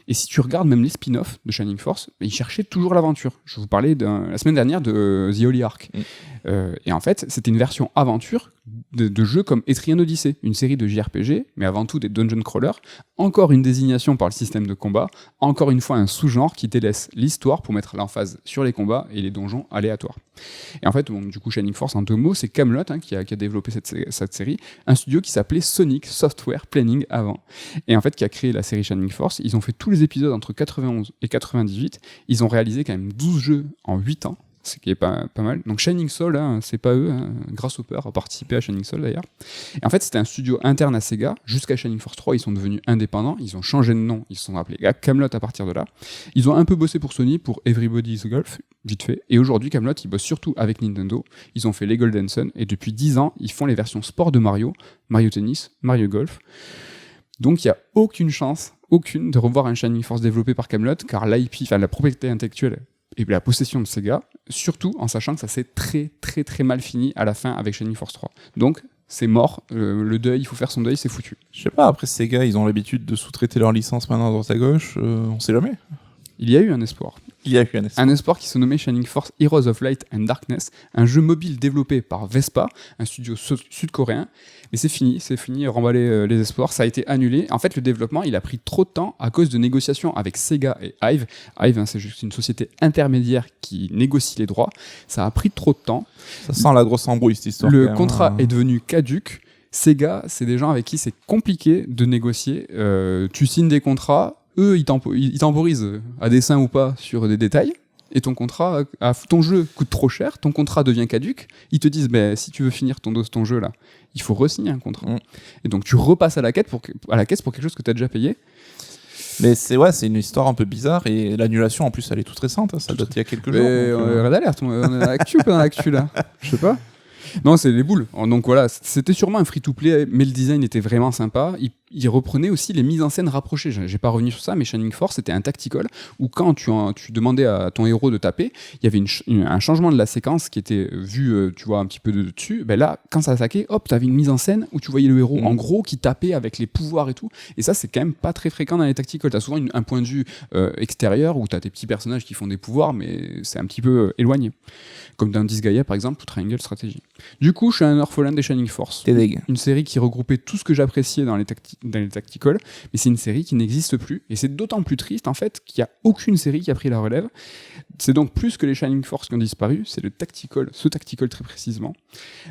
Et si tu regardes même les spin-offs de Shining Force, ils cherchaient toujours l'aventure. Je vous parlais la semaine dernière de The Holy Ark. Et en fait, c'était une version aventure de jeux comme Etrian Odyssey, une série de JRPG, mais avant tout des dungeon crawlers. Encore une désignation par le système de combat, encore une fois un sous-genre qui délaisse l'histoire pour mettre l'emphase sur les combats et les donjons aléatoires. Et en fait, du coup, Shining Force, en 2 mots, c'est Camelot qui a développé cette série, un studio qui s'appelait Sonic Software Planning avant, et en fait qui a créé la série Shining Force. Ils ont fait tous les épisodes entre 91 et 98, ils ont réalisé quand même 12 jeux en 8 ans, ce qui est pas mal. Donc Shining Soul, c'est pas eux, Grasshopper a participé à Shining Soul d'ailleurs. Et en fait, c'était un studio interne à Sega. Jusqu'à Shining Force 3, ils sont devenus indépendants, ils ont changé de nom, ils se sont appelés Camelot à partir de là. Ils ont un peu bossé pour Sony, pour Everybody's Golf, vite fait. Et aujourd'hui, Camelot, ils bossent surtout avec Nintendo. Ils ont fait les Golden Sun, et depuis 10 ans, ils font les versions sport de Mario Tennis, Mario Golf. Donc il n'y a aucune chance, de revoir un Shining Force développé par Camelot, car l'IP, la propriété intellectuelle et la possession de Sega, surtout en sachant que ça s'est très très très mal fini à la fin avec Shining Force 3. Donc c'est mort, le deuil, il faut faire son deuil, c'est foutu. Je sais pas, après Sega, ils ont l'habitude de sous-traiter leur licence maintenant à droite à gauche, on sait jamais. Il y a eu un espoir. Il y a eu un esport. Un esport qui se nommait Shining Force Heroes of Light and Darkness, un jeu mobile développé par Vespa, un studio sud-coréen. Mais c'est fini, remballer les espoirs, ça a été annulé. En fait, le développement, il a pris trop de temps à cause de négociations avec Sega et Hive. Hive, c'est juste une société intermédiaire qui négocie les droits. Ça a pris trop de temps. Ça sent la grosse embrouille, cette histoire. Le contrat est devenu caduc. Sega, c'est des gens avec qui c'est compliqué de négocier. Tu signes des contrats, eux, ils temporisent, à dessein ou pas, sur des détails. Et ton jeu coûte trop cher, ton contrat devient caduc. Ils te disent, si tu veux finir ton jeu là, il faut re-signer un contrat. Et donc tu repasses à la caisse pour quelque chose que tu as déjà payé. Mais c'est une histoire un peu bizarre, et l'annulation en plus elle est toute récente, ça date il y a quelques jours. Red Alert, on est dans l'actu ou pas dans l'actu là? Je sais pas. Non, c'est les boules. Donc voilà, c'était sûrement un free-to-play, mais le design était vraiment sympa. Il reprenait aussi les mises en scène rapprochées. J'ai pas revenu sur ça, mais Shining Force, c'était un tactical où quand tu demandais à ton héros de taper, il y avait un changement de la séquence qui était vu, tu vois, un petit peu de dessus. Là, quand ça attaquait, hop, t'avais une mise en scène où tu voyais le héros en gros qui tapait avec les pouvoirs et tout. Et ça, c'est quand même pas très fréquent dans les tacticals. T'as souvent un point de vue extérieur où t'as tes petits personnages qui font des pouvoirs, mais c'est un petit peu éloigné. Comme dans Disgaea, par exemple, ou Triangle Strategy. Du coup, je suis un orphelin des Shining Force. Une série qui regroupait tout ce que j'appréciais dans les tacticals, mais c'est une série qui n'existe plus. Et c'est d'autant plus triste, en fait, qu'il n'y a aucune série qui a pris la relève. C'est donc plus que les Shining Force qui ont disparu, c'est ce tactical très précisément.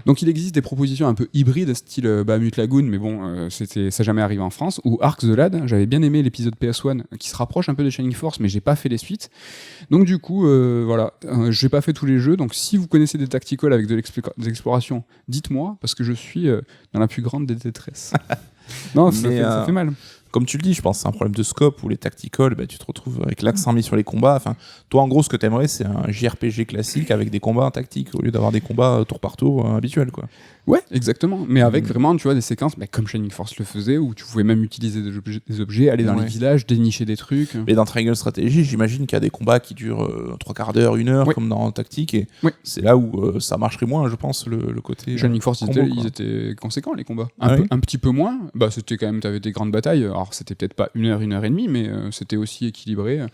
Donc il existe des propositions un peu hybrides, style Mute Lagoon, mais bon, ça n'a jamais arrivé en France, ou Ark the Lad. J'avais bien aimé l'épisode PS1 qui se rapproche un peu de Shining Force, mais j'ai pas fait les suites. Donc du coup, j'ai pas fait tous les jeux. Donc si vous connaissez des tacticals avec des explorations, dites-moi, parce que je suis dans la plus grande des détresses. Non, ça fait mal. Comme tu le dis, je pense que c'est un problème de scope où les tacticals, tu te retrouves avec l'accent mis sur les combats. Enfin, toi, en gros, ce que t'aimerais, c'est un JRPG classique avec des combats tactiques au lieu d'avoir des combats tour par tour habituels, quoi. Ouais, exactement. Mais avec vraiment, tu vois, des séquences comme Shining Force le faisait, où tu pouvais même utiliser des objets, aller dans les villages, dénicher des trucs. Mais dans Triangle Strategy, j'imagine qu'il y a des combats qui durent 3/4 d'heure, 1 heure, comme dans Tactique. Et c'est là où ça marcherait moins, je pense, le côté. Shining Force, ils étaient conséquents, les combats. Un petit peu moins. C'était quand même, t'avais des grandes batailles. Alors, c'était peut-être pas 1 heure, 1 heure et demie, mais c'était aussi équilibré. De toute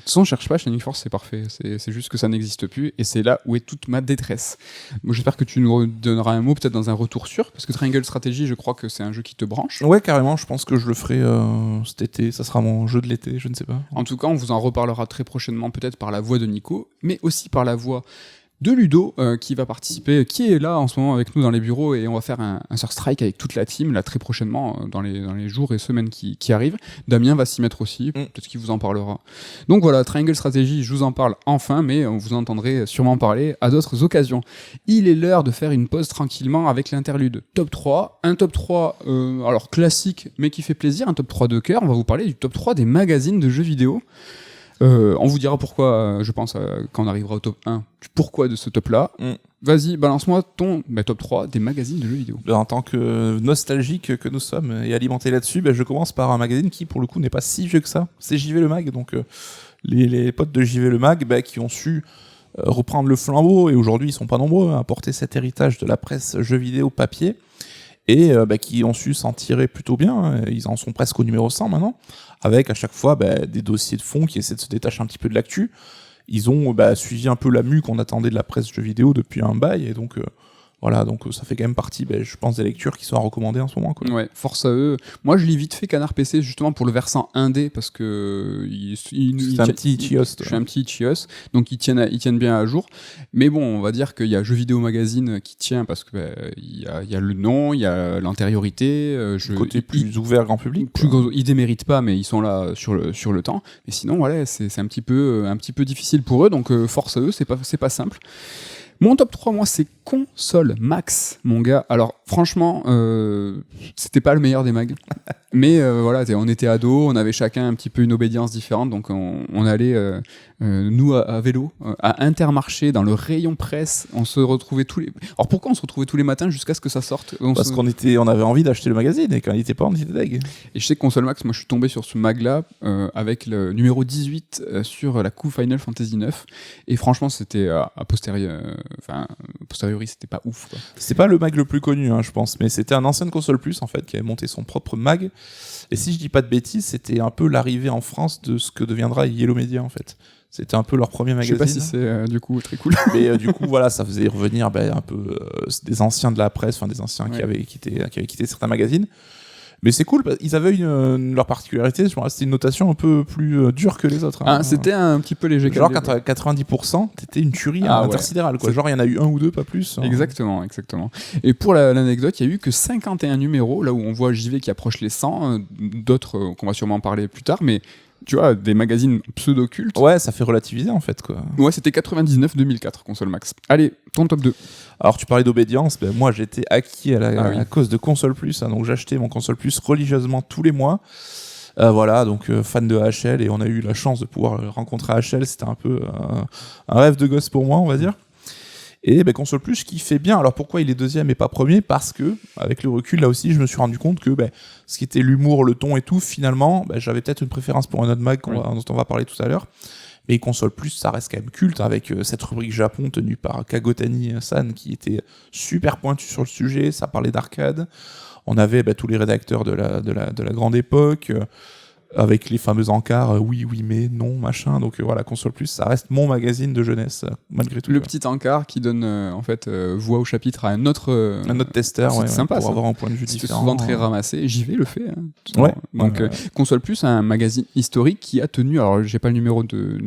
façon, on cherche pas, Shining Force, c'est parfait. C'est juste que ça n'existe plus. Et c'est là où est toute ma détresse. Moi, j'espère que tu nous donneras un mot, peut-être dans un retour sûr, parce que Triangle Strategy, je crois que c'est un jeu qui te branche. Ouais, carrément, je pense que je le ferai cet été, ça sera mon jeu de l'été, je ne sais pas. En tout cas, on vous en reparlera très prochainement, peut-être par la voix de Nico, mais aussi par la voix de Ludo, qui va participer, qui est là en ce moment avec nous dans les bureaux, et on va faire un Sur Strike avec toute la team, là très prochainement, dans les jours et semaines qui arrivent. Damien va s'y mettre aussi, peut-être qu'il vous en parlera. Donc voilà, Triangle Strategy, je vous en parle enfin, mais vous entendrez sûrement parler à d'autres occasions. Il est l'heure de faire une pause tranquillement avec l'interlude top 3. Un top 3, alors classique, mais qui fait plaisir, un top 3 de cœur. On va vous parler du top 3 des magazines de jeux vidéo. On vous dira pourquoi, je pense, quand on arrivera au top 1, pourquoi de ce top-là. Vas-y, balance-moi ton top 3 des magazines de jeux vidéo. En tant que nostalgique que nous sommes et alimenté là-dessus, je commence par un magazine qui, pour le coup, n'est pas si vieux que ça. C'est JV Le Mag. Donc, les potes de JV Le Mag qui ont su reprendre le flambeau, et aujourd'hui, ils sont pas nombreux à porter cet héritage de la presse jeux vidéo papier. Et qui ont su s'en tirer plutôt bien. Ils en sont presque au numéro 100 maintenant, avec à chaque fois des dossiers de fond qui essaient de se détacher un petit peu de l'actu. Ils ont suivi un peu la mue qu'on attendait de la presse jeux vidéo depuis un bail, et donc voilà, donc ça fait quand même partie, je pense, des lectures qui sont à recommander en ce moment, quoi. Ouais, force à eux. Moi, je lis vite fait Canard PC justement pour le versant indé, parce que c'est un petit Itchios. Je suis un petit Itchios, donc ils tiennent bien à jour. Mais bon, on va dire qu'il y a Jeux Vidéo Magazine qui tient, parce que il y a le nom, il y a l'antériorité. Côté plus ouvert grand public. Ils déméritent pas, mais ils sont là sur le temps. Mais sinon, voilà, c'est un petit peu difficile pour eux, donc force à eux, c'est pas simple. Mon top 3, moi, c'est Console Max, mon gars. Alors, franchement, c'était pas le meilleur des mags. Mais voilà, on était ados, on avait chacun un petit peu une obédience différente, donc on allait, nous, à vélo, à Intermarché, dans le rayon presse, on se retrouvait tous les... Alors, pourquoi on se retrouvait tous les matins jusqu'à ce que ça sorte? Parce qu'on avait envie d'acheter le magazine, et quand il était pas, on était deg. Et je sais que Console Max, moi, je suis tombé sur ce mag-là, avec le numéro 18 sur la couve Final Fantasy 9, et franchement, c'était a posteriori, c'était pas ouf, quoi. C'est pas le mag le plus connu, je pense, mais c'était un ancien Console Plus, en fait, qui avait monté son propre mag. Et si je dis pas de bêtises, c'était un peu l'arrivée en France de ce que deviendra Yellow Media, en fait. C'était un peu leur premier Je sais magazine. pas si c'est du coup très cool. Mais du coup, voilà, ça faisait revenir un peu des anciens de la presse, enfin des anciens qui Ouais. avaient quitté certains magazines. Mais c'est cool, ils avaient leur particularité, c'était une notation un peu plus dure que les autres. Ah, c'était un petit peu léger. Genre quand quand t'as 90%, t'étais une tuerie Ah, ouais. intersidérale, quoi. Genre il y en a eu un ou deux, pas plus. Exactement. Et pour l'anecdote, il y a eu que 51 numéros, là où on voit JV qui approche les 100, d'autres qu'on va sûrement parler plus tard, mais tu vois, des magazines pseudo-cultes. Ouais, ça fait relativiser en fait, quoi. Ouais, c'était 99-2004, Console Max. Allez, ton top 2. Alors tu parlais d'obédience, moi j'étais acquis Ah oui. à cause de Console Plus, donc j'achetais mon Console Plus religieusement tous les mois. Voilà, donc fan de HL, et on a eu la chance de pouvoir rencontrer HL, c'était un peu un rêve de gosse pour moi, on va dire. Et Console Plus qui fait bien. Alors pourquoi il est deuxième et pas premier ? Parce que, avec le recul, là aussi, je me suis rendu compte que ce qui était l'humour, le ton et tout, finalement, j'avais peut-être une préférence pour un autre mag dont on va parler tout à l'heure. Mais Console Plus, ça reste quand même culte, avec cette rubrique Japon tenue par Kagotani-san, qui était super pointu sur le sujet. Ça parlait d'arcade. On avait tous les rédacteurs de la grande époque, avec les fameux encarts, oui, mais non, machin. Donc voilà, Console Plus, ça reste mon magazine de jeunesse, malgré tout. Le petit encart qui donne voix au chapitre à un autre testeur, c'est sympa, pour ça. avoir un point de vue C'était différent. souvent très ramassé. JV le fait. Ouais. Donc Console Plus, un magazine historique qui a tenu. Alors j'ai pas le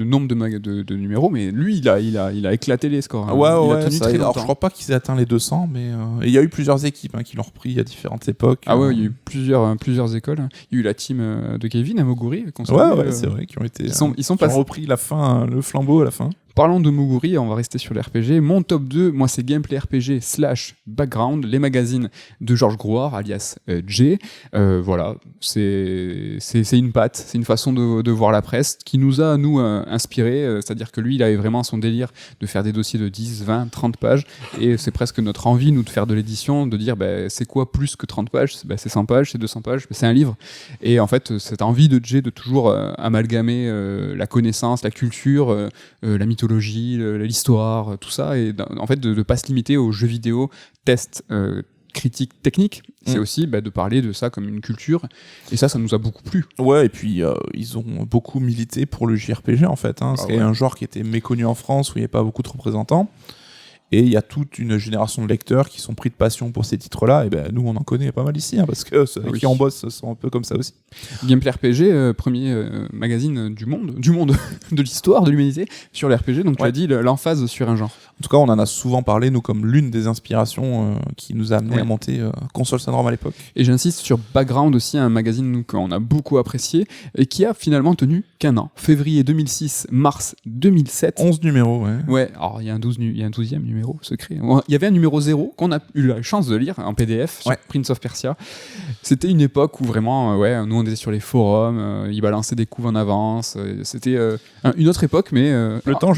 nombre de numéros, mais lui il a éclaté les scores. Hein. Il a tenu très longtemps. Alors je crois pas qu'ils aient atteint les 200, mais il y a eu plusieurs équipes qui l'ont repris à différentes époques. Ah ouais, il y a eu plusieurs écoles. Il y a eu la team de Kevin à Moguri. C'est vrai, qui ont été. Ils sont qui passés. ont repris le flambeau à la fin. Parlons de Moguri, on va rester sur les RPG. Mon top 2, moi, c'est Gameplay RPG / Background, les magazines de Georges Grouard, alias J. Voilà, c'est une patte, c'est une façon de voir la presse qui nous a, nous, inspirés. C'est-à-dire que lui, il avait vraiment son délire de faire des dossiers de 10, 20, 30 pages. Et c'est presque notre envie, nous, de faire de l'édition, de dire, c'est quoi plus que 30 pages ? C'est 100 pages, c'est 200 pages, c'est un livre. Et en fait, cette envie de J de toujours amalgamer la connaissance, la culture, la mythologie, l'histoire, tout ça, et en fait de ne pas se limiter aux jeux vidéo, tests, critiques techniques, c'est aussi de parler de ça comme une culture, et ça nous a beaucoup plu. Ouais, et puis ils ont beaucoup milité pour le JRPG en fait, c'est un genre qui était méconnu en France, où il n'y avait pas beaucoup de représentants. Et il y a toute une génération de lecteurs qui sont pris de passion pour ces titres-là. Et nous, on en connaît pas mal ici, parce que ceux qui en bossent sont un peu comme ça aussi. Gameplay RPG, premier magazine du monde, de l'histoire, de l'humanité, sur les RPG. Donc tu as dit l'emphase sur un genre. En tout cas, on en a souvent parlé, nous, comme l'une des inspirations qui nous a amené à monter Console Syndrome à l'époque. Et j'insiste sur Background aussi, un magazine qu'on a beaucoup apprécié et qui a finalement tenu qu'un an. Février 2006, mars 2007. 11 numéros, ouais. Ouais, alors il y a un 12e numéro secret. Il y avait un numéro 0 qu'on a eu la chance de lire en PDF sur Prince of Persia. C'était une époque où vraiment, nous on était sur les forums, ils balançaient des coups en avance. C'était une autre époque, mais... Le temps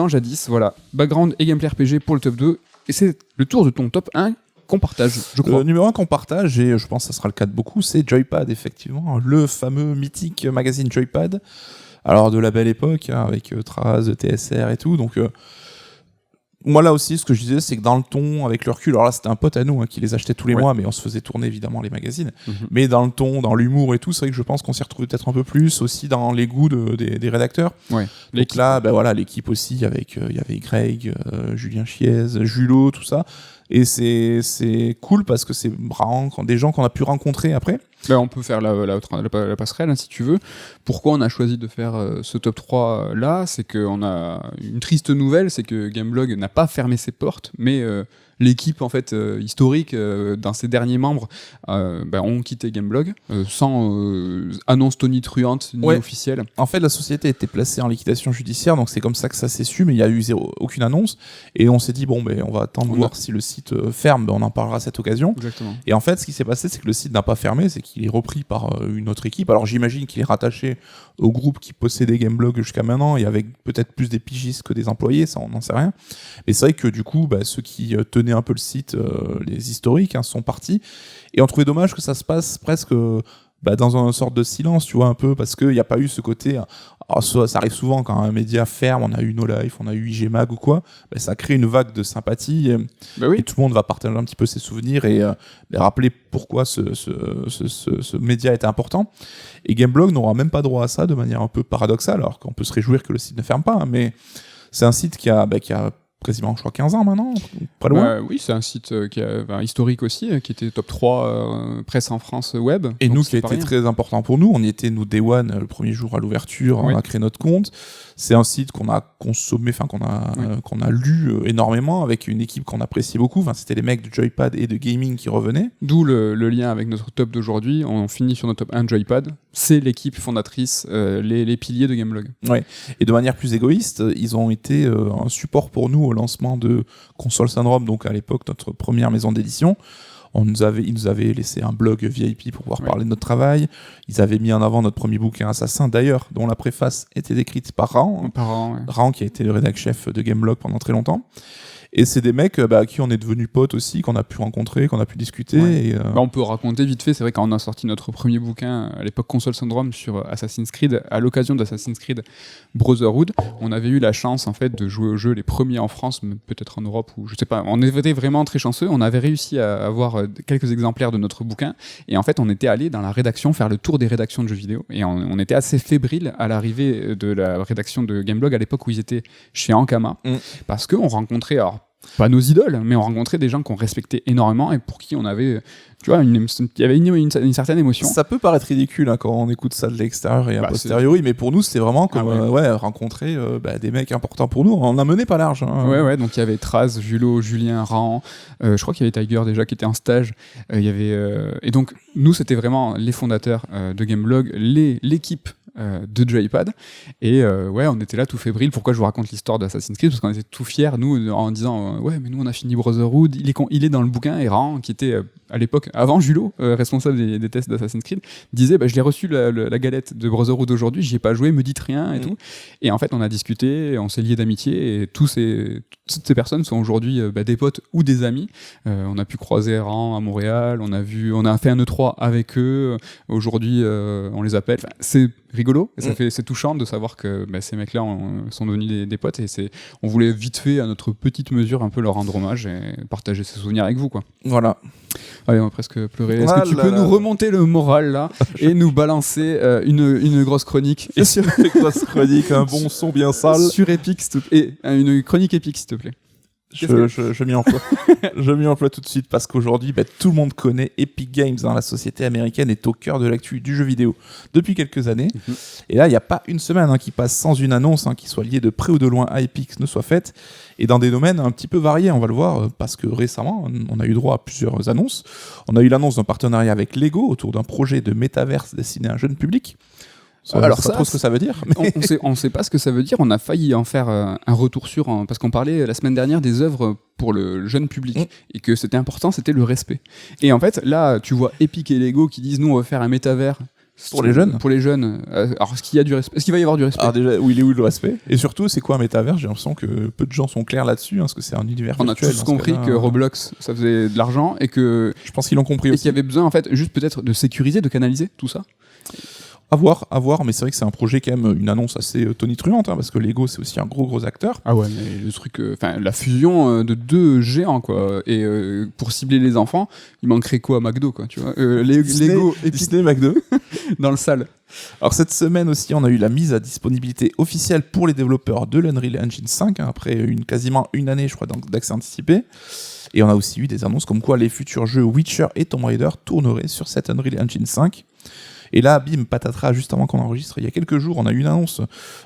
jadis, voilà. Background et Gameplay RPG pour le top 2. Et c'est le tour de ton top 1 qu'on partage, je crois. Le numéro 1 qu'on partage, et je pense que ça sera le cas de beaucoup, c'est Joypad, effectivement. Le fameux mythique magazine Joypad. Alors de la belle époque, avec Traz, TSR et tout, donc... moi là aussi, ce que je disais, c'est que dans le ton, avec le recul, alors là c'était un pote à nous qui les achetait tous les mois, mais on se faisait tourner évidemment les magazines, mais dans le ton, dans l'humour et tout, c'est vrai que je pense qu'on s'y retrouvait peut-être un peu plus, aussi dans les goûts des rédacteurs. Ouais. Donc là, l'équipe aussi, avec il y avait Greg, Julien Chiez, Julot, tout ça, et c'est cool parce que c'est marrant quand des gens qu'on a pu rencontrer après. On peut faire la passerelle si tu veux. Pourquoi on a choisi de faire ce top 3 là ? C'est qu'on a une triste nouvelle, c'est que Gameblog n'a pas fermé ses portes, mais l'équipe en fait historique dans ses derniers membres ont quitté Gameblog sans annonce tonitruante ni officielle. En fait, la société a été placée en liquidation judiciaire, donc c'est comme ça que ça s'est su, mais il y a eu aucune annonce, et on s'est dit on va attendre de voir si le site ferme, on en parlera à cette occasion. Exactement. Et en fait, ce qui s'est passé, c'est que le site n'a pas fermé, c'est qu'il est repris par une autre équipe. Alors j'imagine qu'il est rattaché au groupe qui possédait Gameblog jusqu'à maintenant, et avec peut-être plus des pigistes que des employés, ça on n'en sait rien. Mais c'est vrai que du coup, ceux qui tenaient un peu le site, les historiques, sont partis, et on trouvait dommage que ça se passe presque dans une sorte de silence, tu vois, un peu, parce qu'il n'y a pas eu ce côté. Alors, ça arrive souvent quand un média ferme, on a eu No Life, on a eu IG Mag ou quoi, ça crée une vague de sympathie et tout le monde va partager un petit peu ses souvenirs et rappeler pourquoi ce média était important. Et Gameblog n'aura même pas droit à ça de manière un peu paradoxale, alors qu'on peut se réjouir que le site ne ferme pas, hein, mais c'est un site qui a quasiment, je crois, 15 ans maintenant, pas loin. Oui, c'est un site qui a, historique aussi, qui était top 3 presse en France web. Et nous, qui a été très important pour nous, on y était, nous, Day One, le premier jour à l'ouverture, on a créé notre compte. C'est un site qu'on a consommé, qu'on a lu énormément, avec une équipe qu'on appréciait beaucoup. Enfin, c'était les mecs de Joypad et de Gaming qui revenaient. D'où le lien avec notre top d'aujourd'hui. On finit sur notre top 1 Joypad. C'est l'équipe fondatrice, les piliers de Gameblog. Ouais. Et de manière plus égoïste, ils ont été un support pour nous au lancement de Console Syndrome, donc à l'époque notre première maison d'édition. Ils nous avaient laissé un blog VIP pour pouvoir parler de notre travail. Ils avaient mis en avant notre premier bouquin Assassin, d'ailleurs, dont la préface était écrite par Raon. Raon, qui a été le rédac-chef de Gameblog pendant très longtemps. Et c'est des mecs à qui on est devenus potes aussi, qu'on a pu rencontrer, qu'on a pu discuter. Ouais. Et on peut raconter vite fait, c'est vrai, quand on a sorti notre premier bouquin, à l'époque Console Syndrome, sur Assassin's Creed, à l'occasion d'Assassin's Creed Brotherhood, on avait eu la chance en fait de jouer au jeu les premiers en France, mais peut-être en Europe, ou je sais pas. On était vraiment très chanceux, on avait réussi à avoir quelques exemplaires de notre bouquin, et en fait on était allé dans la rédaction faire le tour des rédactions de jeux vidéo, et on était assez fébrile à l'arrivée de la rédaction de Gameblog à l'époque où ils étaient chez Ankama, parce qu'on rencontrait, alors pas nos idoles, mais on rencontrait des gens qu'on respectait énormément et pour qui on avait, tu vois, il y avait une certaine émotion. Ça peut paraître ridicule hein, quand on écoute ça de l'extérieur et a posteriori, mais pour nous c'était vraiment comme rencontrer des mecs importants pour nous. On a mené pas large. Hein. Ouais, donc il y avait Traz, Julo, Julien, Rahan, je crois qu'il y avait Tiger déjà qui était en stage. Il y avait et donc nous c'était vraiment les fondateurs de Gameblog, l'équipe de Joypad et on était là tout fébrile. Pourquoi je vous raconte l'histoire d'Assassin's Creed? Parce qu'on était tout fiers nous en disant mais nous on a fini Brotherhood, il est dans le bouquin, et Rahan qui était à l'époque avant Julo, responsable des tests d'Assassin's Creed, disait je l'ai reçu la galette de Brotherhood aujourd'hui, j'y ai pas joué, me dites rien et tout. Et en fait on a discuté, on s'est liés d'amitié et toutes ces personnes sont aujourd'hui des potes ou des amis. On a pu croiser Rahan à Montréal, on a fait un E3 avec eux, aujourd'hui on les appelle, c'est rigolo et c'est touchant de savoir que ces mecs-là sont devenus des potes, et on voulait vite fait à notre petite mesure un peu leur rendre hommage et partager ces souvenirs avec vous quoi. Voilà. Allez, on va presque pleurer. Est-ce que tu peux nous remonter le moral là et nous balancer une grosse chronique une grosse chronique, un bon son bien sale sur Epic, s'il te plaît, et une chronique Epic s'il te plaît. Je m'y emploie. Je m'y emploie tout de suite parce qu'aujourd'hui, tout le monde connaît Epic Games. La société américaine est au cœur de l'actu du jeu vidéo depuis quelques années. Et là, il n'y a pas une semaine qui passe sans une annonce qui soit liée de près ou de loin à Epic ne soit faite. Et dans des domaines un petit peu variés, on va le voir, parce que récemment, on a eu droit à plusieurs annonces. On a eu l'annonce d'un partenariat avec Lego autour d'un projet de métaverse destiné à un jeune public. Alors ça, trop ce que ça veut dire. Mais... on sait pas ce que ça veut dire. On a failli en faire un retour sur, parce qu'on parlait la semaine dernière des œuvres pour le jeune public et que c'était important, c'était le respect. Et en fait, là, tu vois Epic et Lego qui disent nous on va faire un métavers pour les jeunes. Pour les jeunes. Alors est-ce qu'il y a du respect? Est-ce qu'il va y avoir du respect? Alors déjà, il est où le respect? Et surtout, c'est quoi un métavers? J'ai l'impression que peu de gens sont clairs là-dessus, parce que c'est un univers virtuel. On a tous compris que Roblox, ça faisait de l'argent et que je pense qu'ils l'ont compris et aussi. qu'il y avait besoin en fait juste peut-être de sécuriser, de canaliser tout ça. À voir, mais c'est vrai que c'est un projet quand même, une annonce assez tonitruante, parce que Lego c'est aussi un gros acteur. Ah ouais, mais le truc, la fusion de deux géants quoi, et pour cibler les enfants, il manquerait quoi à McDo quoi, tu vois, Lego et Disney McDo dans le salle. Alors cette semaine aussi, on a eu la mise à disponibilité officielle pour les développeurs de l'Unreal Engine 5, après quasiment une année, je crois, d'accès anticipé. Et on a aussi eu des annonces comme quoi les futurs jeux Witcher et Tomb Raider tourneraient sur cette Unreal Engine 5. Et là, bim, patatras, juste avant qu'on enregistre, il y a quelques jours, on a eu l'annonce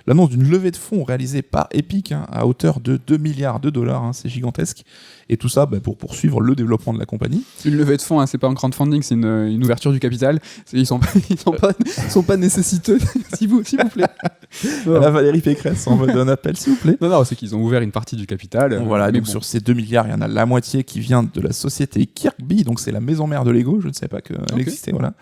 d'une levée de fonds réalisée par Epic à hauteur de 2 milliards de dollars, c'est gigantesque. Et tout ça pour poursuivre le développement de la compagnie. Une levée de fonds, c'est pas un crowdfunding, c'est une ouverture du capital. Ils sont pas nécessiteux, s'il vous plaît. La Valérie Pécresse en mode un appel, s'il vous plaît. Non, c'est qu'ils ont ouvert une partie du capital. Voilà, donc sur ces 2 milliards, il y en a la moitié qui vient de la société Kirkby, donc c'est la maison mère de Lego, je ne savais pas qu'elle existait, voilà.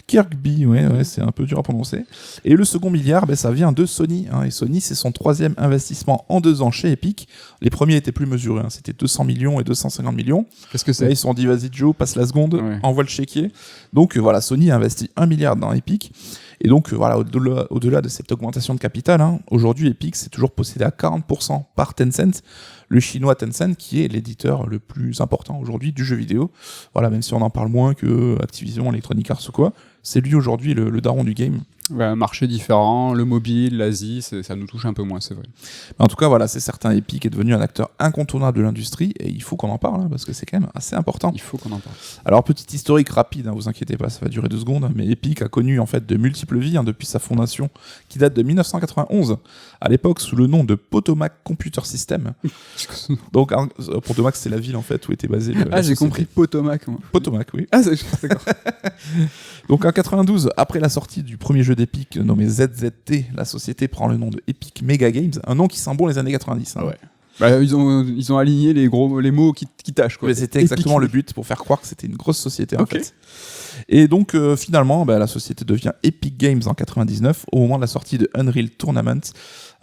Kirkby, ouais, c'est un peu dur à prononcer. Et le second milliard, ça vient de Sony, et Sony, c'est son 3e investissement en 2 ans chez Epic. Les premiers étaient plus mesurés, c'était 200 millions et 250 millions. Qu'est-ce que c'est ? Là, ils se sont dit, vas-y Joe, passe la seconde, envoie le chéquier. Donc voilà, Sony a investi 1 milliard dans Epic. Et donc, voilà, au-delà de cette augmentation de capital, aujourd'hui, Epic, c'est toujours possédé à 40% par Tencent, le chinois Tencent, qui est l'éditeur le plus important aujourd'hui du jeu vidéo. Voilà, même si on en parle moins que Activision, Electronic Arts ou quoi, c'est lui aujourd'hui le daron du game. Un marché différent, le mobile, l'Asie, ça nous touche un peu moins, c'est vrai. Mais en tout cas, voilà, c'est certain, Epic est devenu un acteur incontournable de l'industrie et il faut qu'on en parle parce que c'est quand même assez important. Il faut qu'on en parle. Alors, petite historique rapide, vous inquiétez pas, ça va durer 2 secondes, mais Epic a connu en fait de multiples vies depuis sa fondation qui date de 1991, à l'époque sous le nom de Potomac Computer System. Donc, Potomac, c'est la ville en fait où était basée j'ai compris Potomac. Moi. Potomac, oui. D'accord. Donc en 92, après la sortie du premier jeu d'Epic nommé ZZT, la société prend le nom de Epic Mega Games, un nom qui sent bon les années 90. Ouais. Ils ont aligné les mots qui tâchent. Mais c'était exactement le but pour faire croire que c'était une grosse société en fait. Et donc finalement, la société devient Epic Games en 99 au moment de la sortie de Unreal Tournament.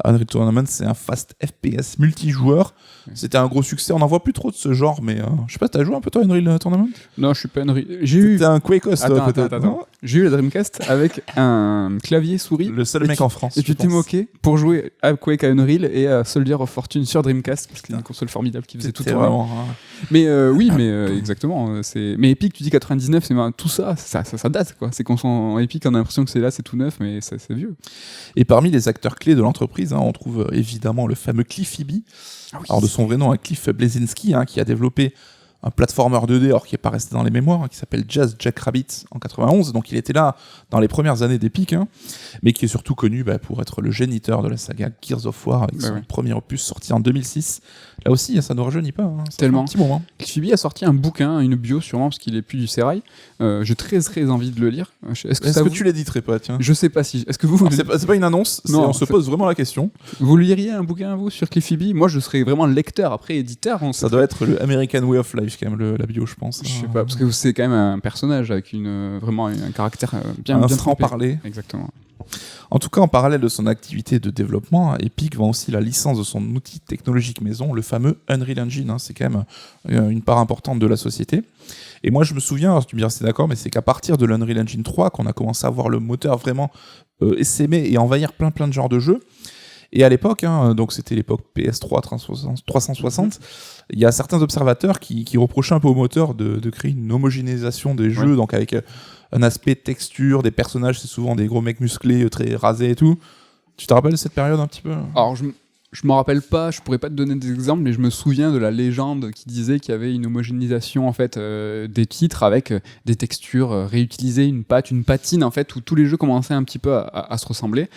Unreal Tournament, c'est un fast FPS multijoueur. C'était un gros succès. On n'en voit plus trop de ce genre, mais je sais pas, t'as joué un peu toi Unreal Tournament ? Non, je suis pas Unreal. C'était un Quake-os, peut-être. Attends. J'ai eu la Dreamcast avec un clavier souris. Le seul mec en France. Et tu t'es moqué pour jouer à Quake, à Unreal et à Soldier of Fortune sur Dreamcast, parce que c'était une console formidable qui faisait tout tourner. Vraiment. Mais exactement. Mais Epic, tu dis 99, c'est tout ça date quoi. C'est qu'on sent Epic, on a l'impression que c'est tout neuf, mais c'est vieux. Et parmi les acteurs clés de l'entreprise, on trouve évidemment le fameux Cliff Eby. Alors de son vrai nom, Cliff Bleszinski, qui a développé un platformer 2D, alors qui n'est pas resté dans les mémoires, qui s'appelle Jazz Jackrabbit en 91. Donc il était là dans les premières années d'Epic, mais qui est surtout connu pour être le géniteur de la saga Gears of War, avec son premier opus sorti en 2006. Là aussi, ça ne rajeunit pas. Ça tellement. Un petit moment. Cliff Eby a sorti un bouquin, une bio sûrement, parce qu'il est plus du sérail. J'ai très très envie de le lire. Est-ce que tu l'éditerais pas, tiens ? Je sais pas si. Est-ce que vous c'est pas une annonce. On se pose vraiment la question. Vous liriez un bouquin vous sur Cliff Eby ? Moi, je serais vraiment lecteur, après éditeur. Ça doit être le American Way of Life quand même, la bio, je pense. Je sais pas, parce que c'est quand même un personnage avec vraiment un caractère bien franc-parler. Exactement. En tout cas, en parallèle de son activité de développement, Epic vend aussi la licence de son outil technologique maison, le fameux Unreal Engine. C'est quand même une part importante de la société. Et moi, je me souviens, alors tu me diras si c'est d'accord, mais c'est qu'à partir de l'Unreal Engine 3 qu'on a commencé à voir le moteur vraiment essaimer et envahir plein de genres de jeux. Et à l'époque, donc c'était l'époque PS3 360, il y a certains observateurs qui reprochaient un peu au moteur de créer une homogénéisation des jeux, donc avec un aspect texture, des personnages, c'est souvent des gros mecs musclés, très rasés et tout. Tu te rappelles de cette période un petit peu ? Alors, je m'en rappelle pas, je pourrais pas te donner des exemples, mais je me souviens de la légende qui disait qu'il y avait une homogénéisation en fait des titres avec des textures réutilisées, une patine en fait, où tous les jeux commençaient un petit peu à se ressembler.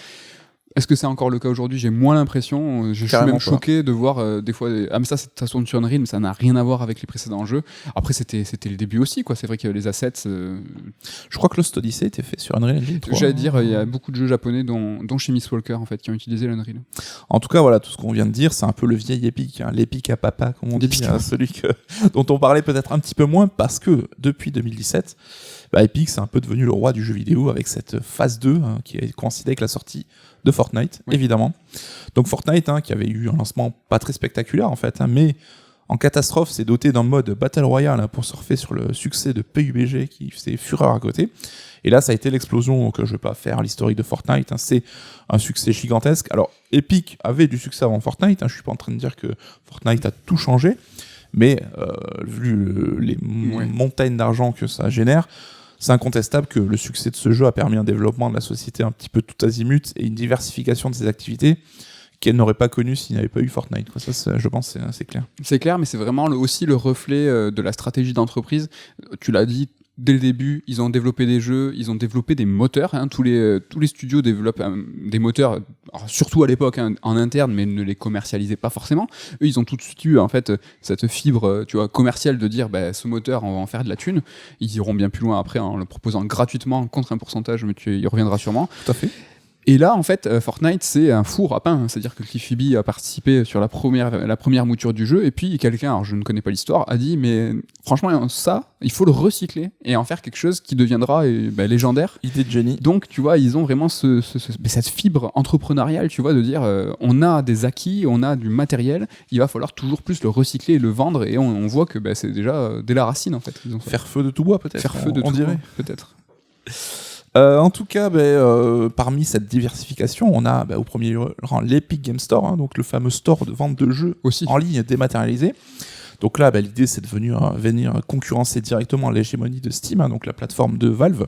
Est-ce que c'est encore le cas aujourd'hui ? J'ai moins l'impression. Je suis même choqué de voir des fois. Mais ça tourne sur Unreal, mais ça n'a rien à voir avec les précédents jeux. Après, c'était le début aussi, quoi. C'est vrai que les assets. Je crois que Lost Odyssey était fait sur Unreal Engine 3. J'allais dire, il y a beaucoup de jeux japonais, dont chez Miss Walker, en fait, qui ont utilisé l'Unreal. En tout cas, voilà, tout ce qu'on vient de dire, c'est un peu le vieil Epic, l'Epic à papa, comme on dit, celui dont on parlait peut-être un petit peu moins, parce que depuis 2017, Epic, c'est un peu devenu le roi du jeu vidéo avec cette phase 2 qui est coïncidée avec la sortie de Fortnite, évidemment. Donc Fortnite, qui avait eu un lancement pas très spectaculaire en fait, mais en catastrophe, c'est doté d'un mode Battle Royale pour surfer sur le succès de PUBG qui faisait fureur à côté. Et là, ça a été l'explosion, que je vais pas faire l'historique de Fortnite, c'est un succès gigantesque. Alors, Epic avait du succès avant Fortnite, je suis pas en train de dire que Fortnite a tout changé, mais vu les montagnes d'argent que ça génère, c'est incontestable que le succès de ce jeu a permis un développement de la société un petit peu tout azimut et une diversification de ses activités qu'elle n'aurait pas connu s'il n'y avait pas eu Fortnite. Ça, je pense, c'est clair. C'est clair, mais c'est vraiment aussi le reflet de la stratégie d'entreprise. Tu l'as dit, dès le début, ils ont développé des jeux, ils ont développé des moteurs. Tous les studios développent des moteurs, alors, surtout à l'époque, en interne, mais ne les commercialisaient pas forcément. Eux, ils ont tout de suite eu en fait, cette fibre commerciale de dire ce moteur, on va en faire de la thune. Ils iront bien plus loin après en le proposant gratuitement contre un pourcentage, mais tu y reviendras sûrement. Tout à fait. Et là, en fait, Fortnite, c'est un four à pain. C'est-à-dire que Cliffy B a participé sur la première mouture du jeu, et puis quelqu'un, alors je ne connais pas l'histoire, a dit, mais franchement, ça, il faut le recycler et en faire quelque chose qui deviendra légendaire. Idée de génie. Donc, tu vois, ils ont vraiment cette fibre entrepreneuriale, tu vois, de dire, on a des acquis, on a du matériel, il va falloir toujours plus le recycler et le vendre, et on voit que c'est déjà dès la racine, en fait. Faire feu de tout bois, peut-être. Faire feu de tout bois, peut-être. En tout cas, parmi cette diversification, on a au premier rang l'Epic Game Store, hein, donc le fameux store de vente de jeux aussi en ligne dématérialisé. Donc là, l'idée, c'est de venir concurrencer directement l'hégémonie de Steam, hein, donc la plateforme de Valve.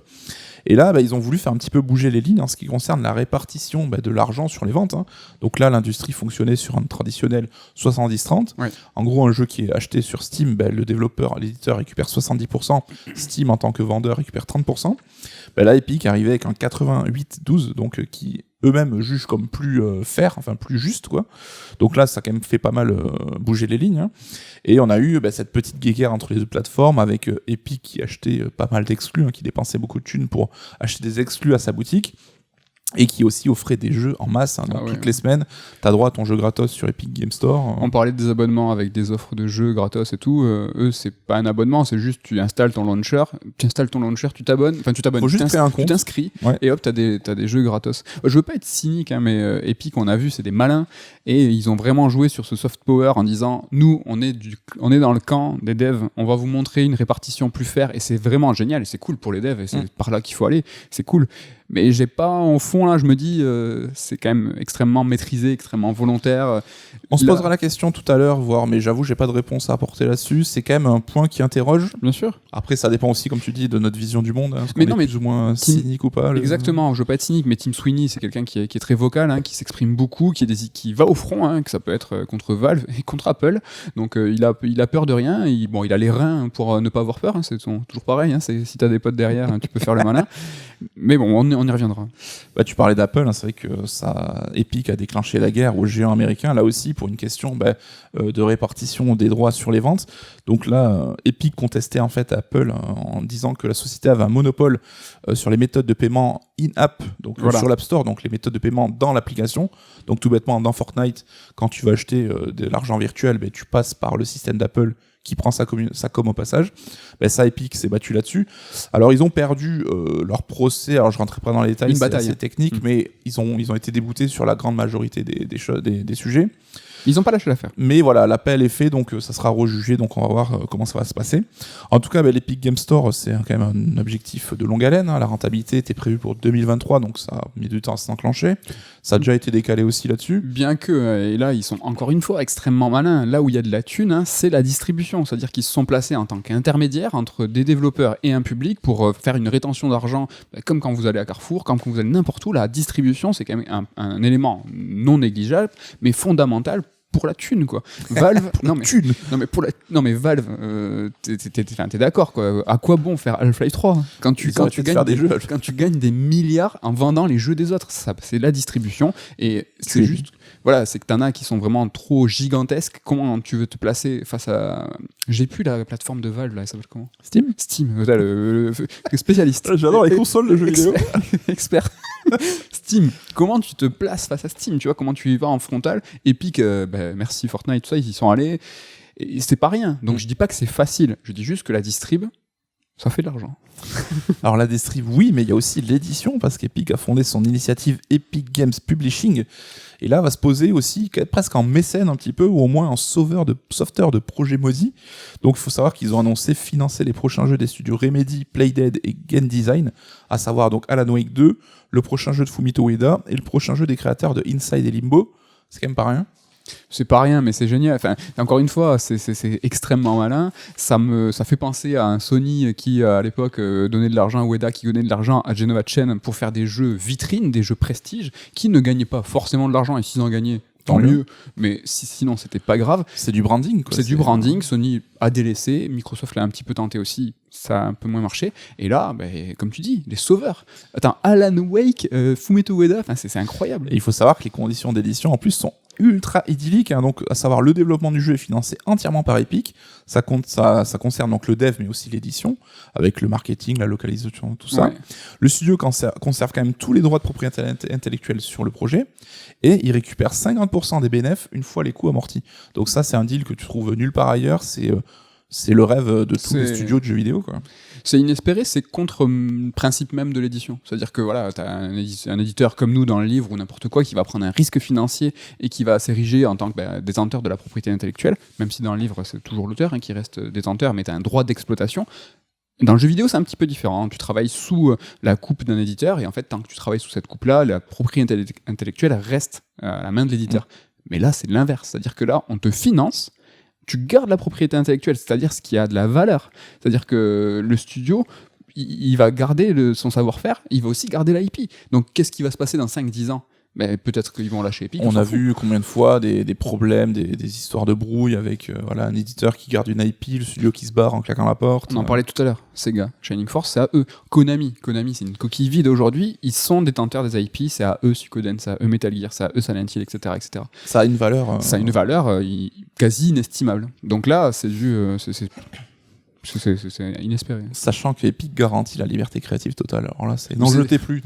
Et là, ils ont voulu faire un petit peu bouger les lignes en ce qui concerne la répartition de l'argent sur les ventes. Hein. Donc là, l'industrie fonctionnait sur un traditionnel 70-30. Ouais. En gros, un jeu qui est acheté sur Steam, le développeur, l'éditeur récupère 70%, Steam en tant que vendeur récupère 30%. Là, Epic arrivait avec un 88-12, donc qui eux-mêmes jugent comme plus fair, enfin plus juste, quoi. Donc là, ça a quand même fait pas mal bouger les lignes. Hein. Et on a eu cette petite guéguerre entre les deux plateformes avec Epic qui achetait pas mal d'exclus, hein, qui dépensait beaucoup de thunes pour acheter des exclus à sa boutique. Et qui aussi offrait des jeux en masse. Hein, donc toutes les semaines, t'as droit à ton jeu gratos sur Epic Game Store. On parlait des abonnements avec des offres de jeux gratos et tout. Eux, c'est pas un abonnement, c'est juste tu installes ton launcher, tu t'abonnes. Enfin, tu t'abonnes, faut juste créer un compte. Tu t'inscris et hop, t'as des jeux gratos. Je veux pas être cynique, hein, mais Epic, on a vu, c'est des malins et ils ont vraiment joué sur ce soft power en disant nous, on est dans le camp des devs, on va vous montrer une répartition plus fair et c'est vraiment génial et c'est cool pour les devs et c'est par là qu'il faut aller. C'est cool. Mais j'ai pas, au fond, là, je me dis, c'est quand même extrêmement maîtrisé, extrêmement volontaire. On se posera la question tout à l'heure, mais j'avoue, j'ai pas de réponse à apporter là-dessus. C'est quand même un point qui interroge. Bien sûr. Après, ça dépend aussi, comme tu dis, de notre vision du monde. Hein, mais plus ou moins cynique ou pas. Exactement, je veux pas être cynique, mais Tim Sweeney, c'est quelqu'un qui est très vocal, hein, qui s'exprime beaucoup, qui va au front, hein, que ça peut être contre Valve et contre Apple. Donc il a peur de rien. Il a les reins pour ne pas avoir peur. Hein, c'est toujours pareil. Hein, si t'as des potes derrière, hein, tu peux faire le malin. Mais bon, on y reviendra. Tu parlais d'Apple, hein, c'est vrai que Epic a déclenché la guerre aux géants américains, là aussi pour une question de répartition des droits sur les ventes. Donc là, Epic contestait en fait Apple en disant que la société avait un monopole sur les méthodes de paiement in-app, donc sur l'App Store, donc les méthodes de paiement dans l'application. Donc tout bêtement, dans Fortnite, quand tu vas acheter de l'argent virtuel, tu passes par le système d'Apple qui prend sa com au passage. Ça, Epic s'est battu là-dessus. Alors, ils ont perdu leur procès. Alors, je rentrerai pas dans les détails, c'est assez technique, mais ils ont été déboutés sur la grande majorité des sujets. Ils n'ont pas lâché l'affaire. Mais voilà, l'appel est fait, donc ça sera rejugé, donc on va voir comment ça va se passer. En tout cas, l'Epic Game Store, c'est quand même un objectif de longue haleine. Hein. La rentabilité était prévue pour 2023, donc ça a mis du temps à s'enclencher. Ça a déjà été décalé aussi là-dessus. Bien que, et là, ils sont encore une fois extrêmement malins. Là où il y a de la thune, hein, c'est la distribution. C'est-à-dire qu'ils se sont placés en tant qu'intermédiaires entre des développeurs et un public pour faire une rétention d'argent, comme quand vous allez à Carrefour, quand vous allez n'importe où. La distribution, c'est quand même un élément non négligeable, mais fondamental pour la thune, quoi. Valve, mais Valve, t'es d'accord, quoi. À quoi bon faire Half-Life 3 quand tu gagnes des milliards en vendant les jeux des autres? Ça, c'est la distribution et c'est juste. Voilà, c'est que t'en as qui sont vraiment trop gigantesques. Comment tu veux te placer face à... J'ai plus la plateforme de Valve, là, elle s'appelle comment? Steam, le spécialiste. J'adore les consoles de jeux vidéo. Expert. Steam, comment tu te places face à Steam? Tu vois, comment tu y vas en frontal? Epic, merci Fortnite, tout ça, ils y sont allés. Et c'est pas rien. Donc je dis pas que c'est facile. Je dis juste que la distrib, ça fait de l'argent. Alors la distrib, oui, mais il y a aussi l'édition, parce qu'Epic a fondé son initiative Epic Games Publishing, et là va se poser aussi presque en mécène un petit peu, ou au moins en sauveteur de projets maudits. Donc il faut savoir qu'ils ont annoncé financer les prochains jeux des studios Remedy, Playdead et Game Design, à savoir donc Alan Wake 2, le prochain jeu de Fumito Ueda, et le prochain jeu des créateurs de Inside et Limbo. C'est quand même pas rien. C'est pas rien, mais c'est génial. Enfin, encore une fois, c'est extrêmement malin. Ça fait penser à un Sony qui, à l'époque, donnait de l'argent à Ueda, qui donnait de l'argent à Genova Chen pour faire des jeux vitrines, des jeux prestige, qui ne gagnaient pas forcément de l'argent, et s'ils en gagnaient, tant mieux. Mais sinon, c'était pas grave. C'est du branding, quoi. C'est du branding. Sony a délaissé. Microsoft l'a un petit peu tenté aussi. ça a un peu moins marché. Et là, comme tu dis, les sauveurs. Attends, Alan Wake, Fumito Ueda, c'est incroyable. Et il faut savoir que les conditions d'édition en plus sont ultra idylliques, hein, donc à savoir le développement du jeu est financé entièrement par Epic, ça concerne donc le dev mais aussi l'édition, avec le marketing, la localisation, tout ça. Ouais. Le studio conserve quand même tous les droits de propriété intellectuelle sur le projet, et il récupère 50% des bénéfices une fois les coûts amortis. Donc ça c'est un deal que tu trouves nulle part ailleurs, c'est le rêve de tous les studios de jeux vidéo, quoi. C'est inespéré, c'est contre le principe même de l'édition. C'est-à-dire que voilà, tu as un éditeur comme nous dans le livre ou n'importe quoi qui va prendre un risque financier et qui va s'ériger en tant que détenteur de la propriété intellectuelle, même si dans le livre c'est toujours l'auteur qui reste détenteur, mais tu as un droit d'exploitation. Dans le jeu vidéo, c'est un petit peu différent. Tu travailles sous la coupe d'un éditeur et en fait, tant que tu travailles sous cette coupe-là, la propriété intellectuelle reste à la main de l'éditeur. Mais là, c'est l'inverse. C'est-à-dire que là, on te finance, tu gardes la propriété intellectuelle, c'est-à-dire ce qui a de la valeur. C'est-à-dire que le studio, il va garder son savoir-faire, il va aussi garder l'IP. Donc qu'est-ce qui va se passer dans 5-10 ans ? Peut-être qu'ils vont lâcher Epic. On a vu combien de fois des problèmes, des histoires de brouille avec un éditeur qui garde une IP, le studio qui se barre en claquant la porte. On en parlait tout à l'heure. Sega, Shining Force, c'est à eux. Konami, c'est une coquille vide aujourd'hui. Ils sont détenteurs des IP, c'est à eux Suikoden, c'est à eux Metal Gear, c'est à eux Silent Hill, etc. Ça a une valeur. Ça a une valeur quasi inestimable. Donc là, c'est inespéré. Sachant que Epic garantit la liberté créative totale. Alors là, c'est n'en jetez plus.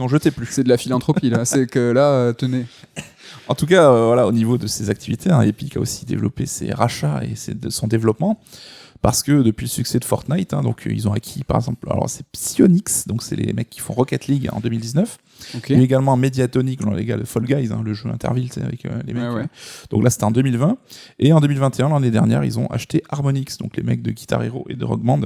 C'est de la philanthropie là. C'est que là, tenez. En tout cas, voilà, au niveau de ses activités, Epic a aussi développé ses rachats et son développement. Parce que depuis le succès de Fortnite, donc ils ont acquis par exemple, alors c'est Psyonix, donc c'est les mecs qui font Rocket League en 2019, mais également Mediatonic, les gars de Fall Guys, le jeu Interville, avec les mecs. Ouais. Donc là c'était en 2020, et en 2021, l'année dernière, ils ont acheté Harmonix, donc les mecs de Guitar Hero et de Rock Band.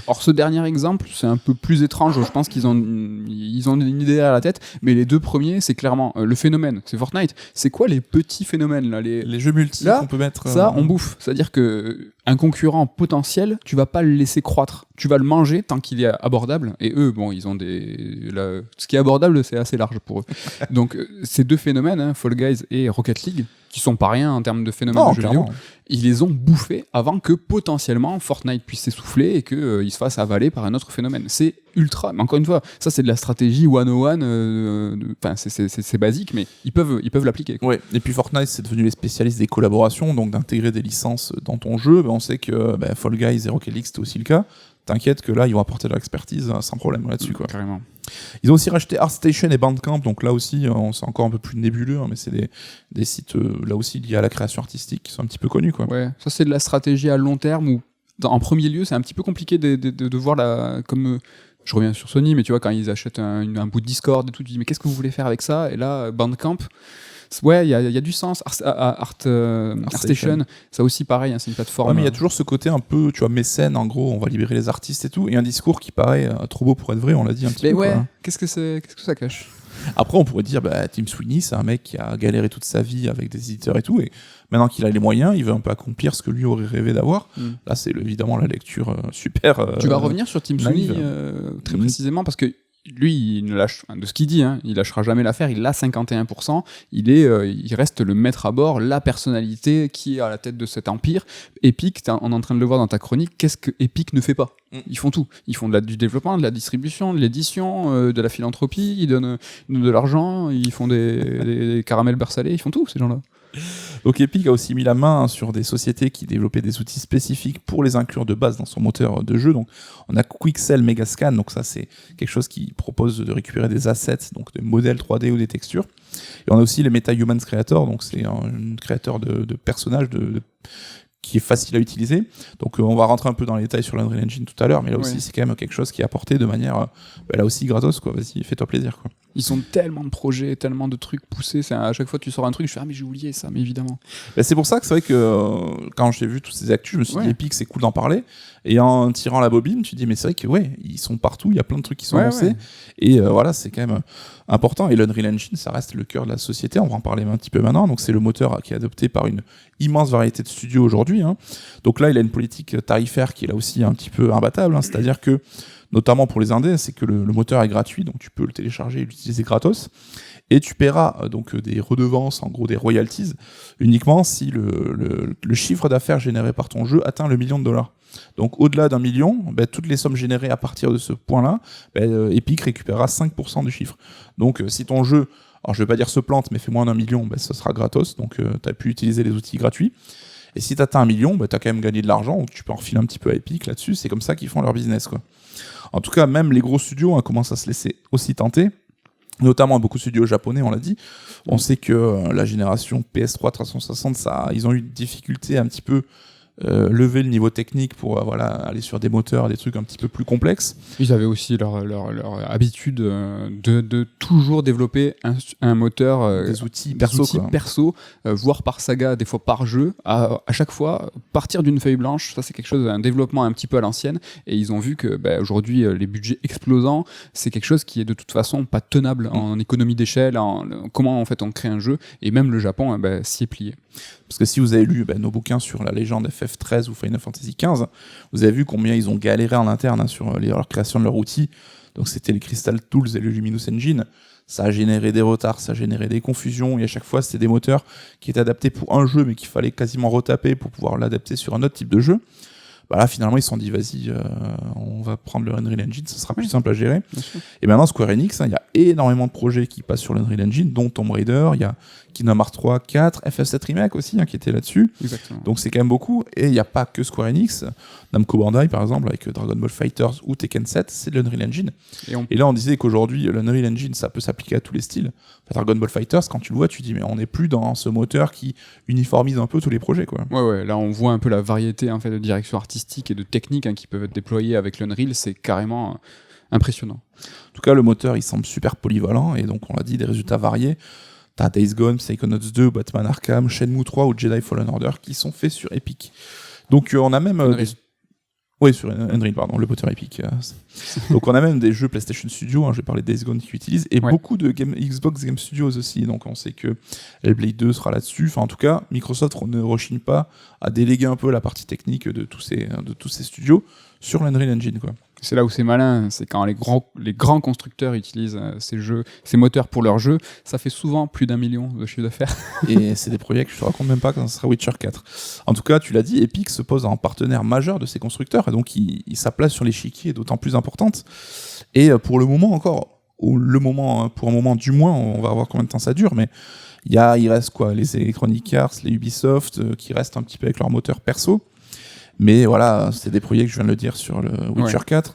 Alors ce dernier exemple, c'est un peu plus étrange, je pense qu'ils ont une idée à la tête, mais les deux premiers, c'est clairement le phénomène, c'est Fortnite. C'est quoi les petits phénomènes là, les jeux multi là, qu'on peut mettre. Ça, on bouffe, c'est-à-dire que un concurrent potentiel, tu vas pas le laisser croître. Tu vas le manger tant qu'il est abordable. Et eux, bon, ils ont ce qui est abordable, c'est assez large pour eux. Donc, ces deux phénomènes, Fall Guys et Rocket League, qui sont pas rien en termes de phénomènes de jeux vidéo, ils les ont bouffés avant que potentiellement Fortnite puisse s'essouffler et qu'il se fasse avaler par un autre phénomène. C'est ultra, mais encore une fois, ça c'est de la stratégie 101, c'est basique, mais ils peuvent l'appliquer. Ouais. Et puis Fortnite, c'est devenu les spécialistes des collaborations, donc d'intégrer des licences dans ton jeu. On sait que Fall Guys et Rocket League, c'était aussi le cas. T'inquiète que là, ils vont apporter de l'expertise sans problème là-dessus. Quoi. Carrément. Ils ont aussi racheté ArtStation et Bandcamp, donc là aussi, c'est encore un peu plus nébuleux, mais c'est des sites, là aussi, liés à la création artistique, qui sont un petit peu connus. Quoi. Ouais, ça c'est de la stratégie à long terme, où en premier lieu, c'est un petit peu compliqué de voir comme... je reviens sur Sony, mais tu vois, quand ils achètent un bout de Discord et tout, tu dis, mais qu'est-ce que vous voulez faire avec ça ? Et là, Bandcamp... Ouais, il y a du sens. ArtStation, ça aussi pareil, c'est une plateforme. Ouais, mais il y a toujours ce côté un peu, tu vois, mécène, en gros, on va libérer les artistes et tout, et un discours qui paraît trop beau pour être vrai, on l'a dit un petit peu. Mais ouais, quoi. Qu'est-ce que ça cache ? Après, on pourrait dire, Tim Sweeney, c'est un mec qui a galéré toute sa vie avec des éditeurs et tout, et maintenant qu'il a les moyens, il veut un peu accomplir ce que lui aurait rêvé d'avoir. Là, c'est évidemment la lecture super. Tu vas revenir sur Tim Sweeney très précisément, parce que lui, il ne lâche, de ce qu'il dit, il lâchera jamais l'affaire, il a 51%, il reste le maître à bord, la personnalité qui est à la tête de cet empire. Epic, on est en train de le voir dans ta chronique, qu'est-ce que Epic ne fait pas ? Ils font tout. Ils font du développement, de la distribution, de l'édition, de la philanthropie, ils donnent de l'argent, ils font des caramels beurre salé, ils font tout, ces gens-là. Donc Epic a aussi mis la main sur des sociétés qui développaient des outils spécifiques pour les inclure de base dans son moteur de jeu. Donc on a Quixel Megascan, donc ça c'est quelque chose qui propose de récupérer des assets, donc des modèles 3D ou des textures. Et on a aussi les MetaHumans Creator, donc c'est un créateur de personnages qui est facile à utiliser. Donc on va rentrer un peu dans les détails sur l'Unreal Engine tout à l'heure, mais là aussi c'est quand même quelque chose qui est apporté de manière là aussi gratos, quoi. Vas-y, fais-toi plaisir, quoi. Ils ont tellement de projets, tellement de trucs poussés, à chaque fois tu sors un truc, je fais mais j'ai oublié ça, mais évidemment. C'est pour ça que c'est vrai que quand j'ai vu tous ces actus, je me suis dit Epic, c'est cool d'en parler, et en tirant la bobine, tu te dis mais c'est vrai que ils sont partout, il y a plein de trucs qui sont lancés, et voilà, c'est quand même important. Et l'Unreal Engine, ça reste le cœur de la société, on va en parler un petit peu maintenant. Donc c'est le moteur qui est adopté par une immense variété de studios aujourd'hui. Donc là, il a une politique tarifaire qui est là aussi un petit peu imbattable, c'est-à-dire que notamment pour les indés, c'est que le moteur est gratuit, donc tu peux le télécharger et l'utiliser gratos, et tu paieras donc des redevances, en gros des royalties, uniquement si le chiffre d'affaires généré par ton jeu atteint le $1 million. Donc au-delà d'1 million, toutes les sommes générées à partir de ce point-là, Epic récupérera 5% du chiffre. Donc si ton jeu, alors je vais pas dire se plante, mais fait moins d'1 million, ça sera gratos, donc tu as pu utiliser les outils gratuits. Et si tu atteins 1 million, tu as quand même gagné de l'argent, donc tu peux en refiler un petit peu à Epic là-dessus, c'est comme ça qu'ils font leur business, quoi. En tout cas, même les gros studios commencent à se laisser aussi tenter, notamment beaucoup de studios japonais, on l'a dit. On sait que la génération PS3 360, ils ont eu une difficulté un petit peu lever le niveau technique pour aller sur des moteurs, des trucs un petit peu plus complexes. Ils avaient aussi leur habitude de toujours développer un moteur, des outils perso, voire par saga, des fois par jeu, à chaque fois partir d'une feuille blanche. Ça, c'est quelque chose, un développement un petit peu à l'ancienne, et ils ont vu que aujourd'hui les budgets explosants, c'est quelque chose qui est de toute façon pas tenable en économie d'échelle, comment en fait on crée un jeu, et même le Japon s'y est plié. Parce que si vous avez lu nos bouquins sur la légende FF13 ou Final Fantasy XV, vous avez vu combien ils ont galéré en interne sur leur création de leur outil. Donc c'était les Crystal Tools et le Luminous Engine. Ça a généré des retards, ça a généré des confusions, et à chaque fois c'était des moteurs qui étaient adaptés pour un jeu mais qu'il fallait quasiment retaper pour pouvoir l'adapter sur un autre type de jeu. Là finalement ils se sont dit vas-y, on va prendre le Unreal Engine, ça sera plus simple à gérer. Et maintenant Square Enix, il y a énormément de projets qui passent sur l'Unreal Engine, dont Tomb Raider, il y a Kingdom Hearts 3, 4, FF7 Remake aussi qui était là-dessus. Exactement. Donc c'est quand même beaucoup, et il n'y a pas que Square Enix. Namco Bandai par exemple avec Dragon Ball FighterZ ou Tekken 7, c'est de l'Unreal Engine. Et là on disait qu'aujourd'hui l'Unreal Engine ça peut s'appliquer à tous les styles. Dragon Ball FighterZ, quand tu le vois, tu dis mais on n'est plus dans ce moteur qui uniformise un peu tous les projets, quoi. Ouais, là on voit un peu la variété en fait de direction artistique et de techniques qui peuvent être déployées avec l'Unreal, c'est carrément impressionnant. En tout cas, le moteur il semble super polyvalent, et donc on l'a dit, des résultats variés. T'as Days Gone, Psychonauts 2, Batman Arkham, Shenmue 3 ou Jedi Fallen Order qui sont faits sur Epic. Donc on a même oui, sur Unreal, pardon, le moteur Epic. Donc on a même des jeux PlayStation Studios, je vais parler de Days Gone qui utilisent, et beaucoup de Xbox Game Studios aussi. Donc on sait que Hellblade 2 sera là-dessus. Enfin, en tout cas, Microsoft ne rechigne pas à déléguer un peu la partie technique de tous ces studios sur l'Unreal Engine, quoi. C'est là où c'est malin, c'est quand les grands constructeurs utilisent ces moteurs pour leurs jeux, ça fait souvent plus d'1 million de chiffre d'affaires. Et c'est des projets que je te raconte même pas quand ce sera Witcher 4. En tout cas, tu l'as dit, Epic se pose en partenaire majeur de ces constructeurs, et donc sa place sur l'échiquier est d'autant plus importante. Et pour le moment encore, pour un moment du moins, on va voir combien de temps ça dure, mais il reste quoi, les Electronic Arts, les Ubisoft, qui restent un petit peu avec leur moteur perso. Mais voilà, c'est des projets que je viens de le dire sur le Witcher 4.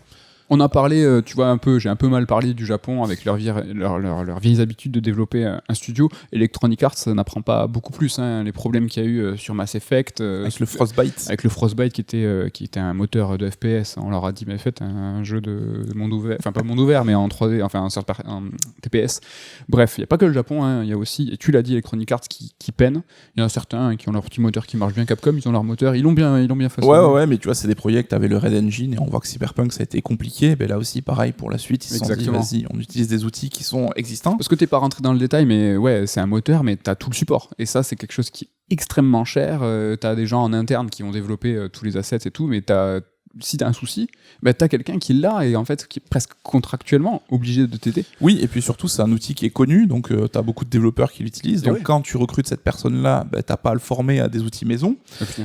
On a parlé, tu vois, j'ai un peu mal parlé du Japon avec leurs vieilles habitudes de développer un studio. Electronic Arts, ça n'apprend pas beaucoup plus. Les problèmes qu'il y a eu sur Mass Effect. Avec le Frostbite. Avec le Frostbite qui était un moteur de FPS. On leur a dit, mais faites un jeu de monde ouvert. Enfin, pas monde ouvert, mais en 3D, enfin, un TPS. Bref, il n'y a pas que le Japon. Il y a aussi, et tu l'as dit, Electronic Arts qui peinent. Il y en a certains qui ont leur petit moteur qui marche bien. Capcom, ils ont leur moteur. Ils l'ont bien façonné. Ouais, mais tu vois, c'est des projets que tu avais le Red Engine, et on voit que Cyberpunk, ça a été compliqué. Là aussi, pareil, pour la suite, ils se sont dit, vas-y, on utilise des outils qui sont existants. Parce que t'es pas rentré dans le détail, mais ouais, c'est un moteur, mais t'as tout le support. Et ça, c'est quelque chose qui est extrêmement cher. T'as des gens en interne qui ont développé tous les assets et tout, mais si t'as un souci, t'as quelqu'un qui l'a et en fait qui est presque contractuellement obligé de t'aider. Oui, et puis surtout c'est un outil qui est connu, donc t'as beaucoup de développeurs qui l'utilisent, donc quand tu recrutes cette personne-là, t'as pas à le former à des outils maison.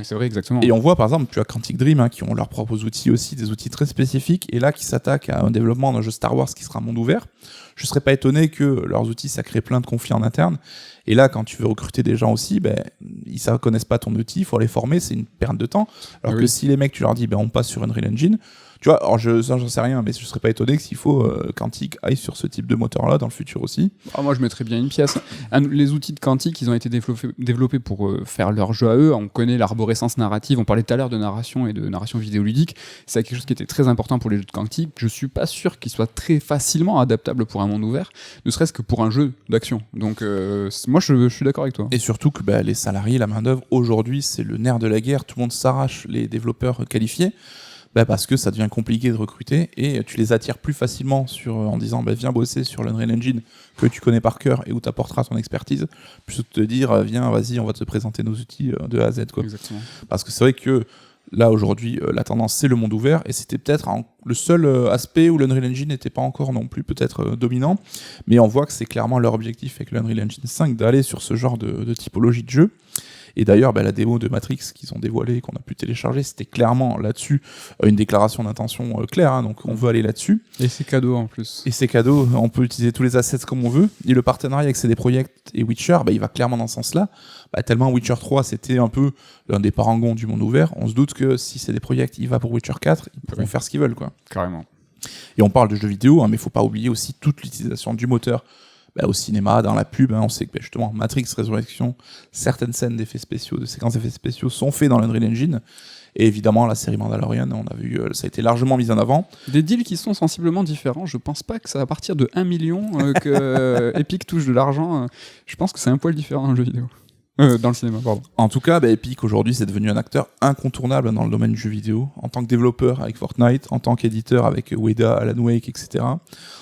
C'est vrai, exactement. Et on voit par exemple, tu as Quantic Dream qui ont leurs propres outils aussi, des outils très spécifiques, et là qui s'attaquent à un développement d'un jeu Star Wars qui sera monde ouvert. Je serais pas étonné que leurs outils, ça crée plein de conflits en interne. Et là, quand tu veux recruter des gens aussi, ils ne connaissent pas ton outil, il faut les former, c'est une perte de temps. Alors que si les mecs, tu leur dis, on passe sur Unreal Engine, tu vois, alors j'en sais rien, mais je serais pas étonné que s'il faut, Quantic aille sur ce type de moteur-là dans le futur aussi. Moi, je mettrais bien une pièce. Les outils de Quantic, ils ont été développés pour faire leur jeu à eux. On connaît l'arborescence narrative. On parlait tout à l'heure de narration et de narration vidéoludique. C'est quelque chose qui était très important pour les jeux de Quantic. Je suis pas sûr qu'ils soient très facilement adaptables pour un monde ouvert, ne serait-ce que pour un jeu d'action. Donc, moi, je suis d'accord avec toi. Et surtout que les salariés, la main-d'œuvre, aujourd'hui, c'est le nerf de la guerre. Tout le monde s'arrache les développeurs qualifiés. Parce que ça devient compliqué de recruter, et tu les attires plus facilement en disant viens bosser sur l'Unreal Engine que tu connais par cœur et où tu apporteras ton expertise, plutôt que de te dire viens, vas-y, on va te présenter nos outils de A à Z, quoi. Exactement. Parce que c'est vrai que là aujourd'hui la tendance c'est le monde ouvert, et c'était peut-être le seul aspect où l'Unreal Engine n'était pas encore non plus peut-être dominant, mais on voit que c'est clairement leur objectif avec l'Unreal Engine 5 d'aller sur ce genre de typologie de jeu. Et d'ailleurs, la démo de Matrix qu'ils ont dévoilée, qu'on a pu télécharger, c'était clairement là-dessus une déclaration d'intention claire, hein, donc on veut aller là-dessus. Et c'est cadeau en plus. Et c'est cadeau, on peut utiliser tous les assets comme on veut. Et le partenariat avec CD Projekt et Witcher, il va clairement dans ce sens-là. Tellement Witcher 3, c'était un peu l'un des parangons du monde ouvert, on se doute que si CD Projekt il va pour Witcher 4, ils pourront faire ce qu'ils veulent, quoi. Carrément. Et on parle de jeux vidéo, hein, mais il faut pas oublier aussi toute l'utilisation du moteur au cinéma, dans la pub. Hein, on sait que justement Matrix Résurrection, certaines scènes d'effets spéciaux, de séquences d'effets spéciaux sont faites dans l'Unreal Engine. Et évidemment, la série Mandalorian, on a vu, ça a été largement mis en avant. Des deals qui sont sensiblement différents. Je pense pas que c'est à partir de 1 million que Epic touche de l'argent. Je pense que c'est un poil différent dans le jeu vidéo. Dans le cinéma, pardon. En tout cas, Epic aujourd'hui c'est devenu un acteur incontournable dans le domaine du jeu vidéo, en tant que développeur avec Fortnite, en tant qu'éditeur avec Ueda, Alan Wake, etc.,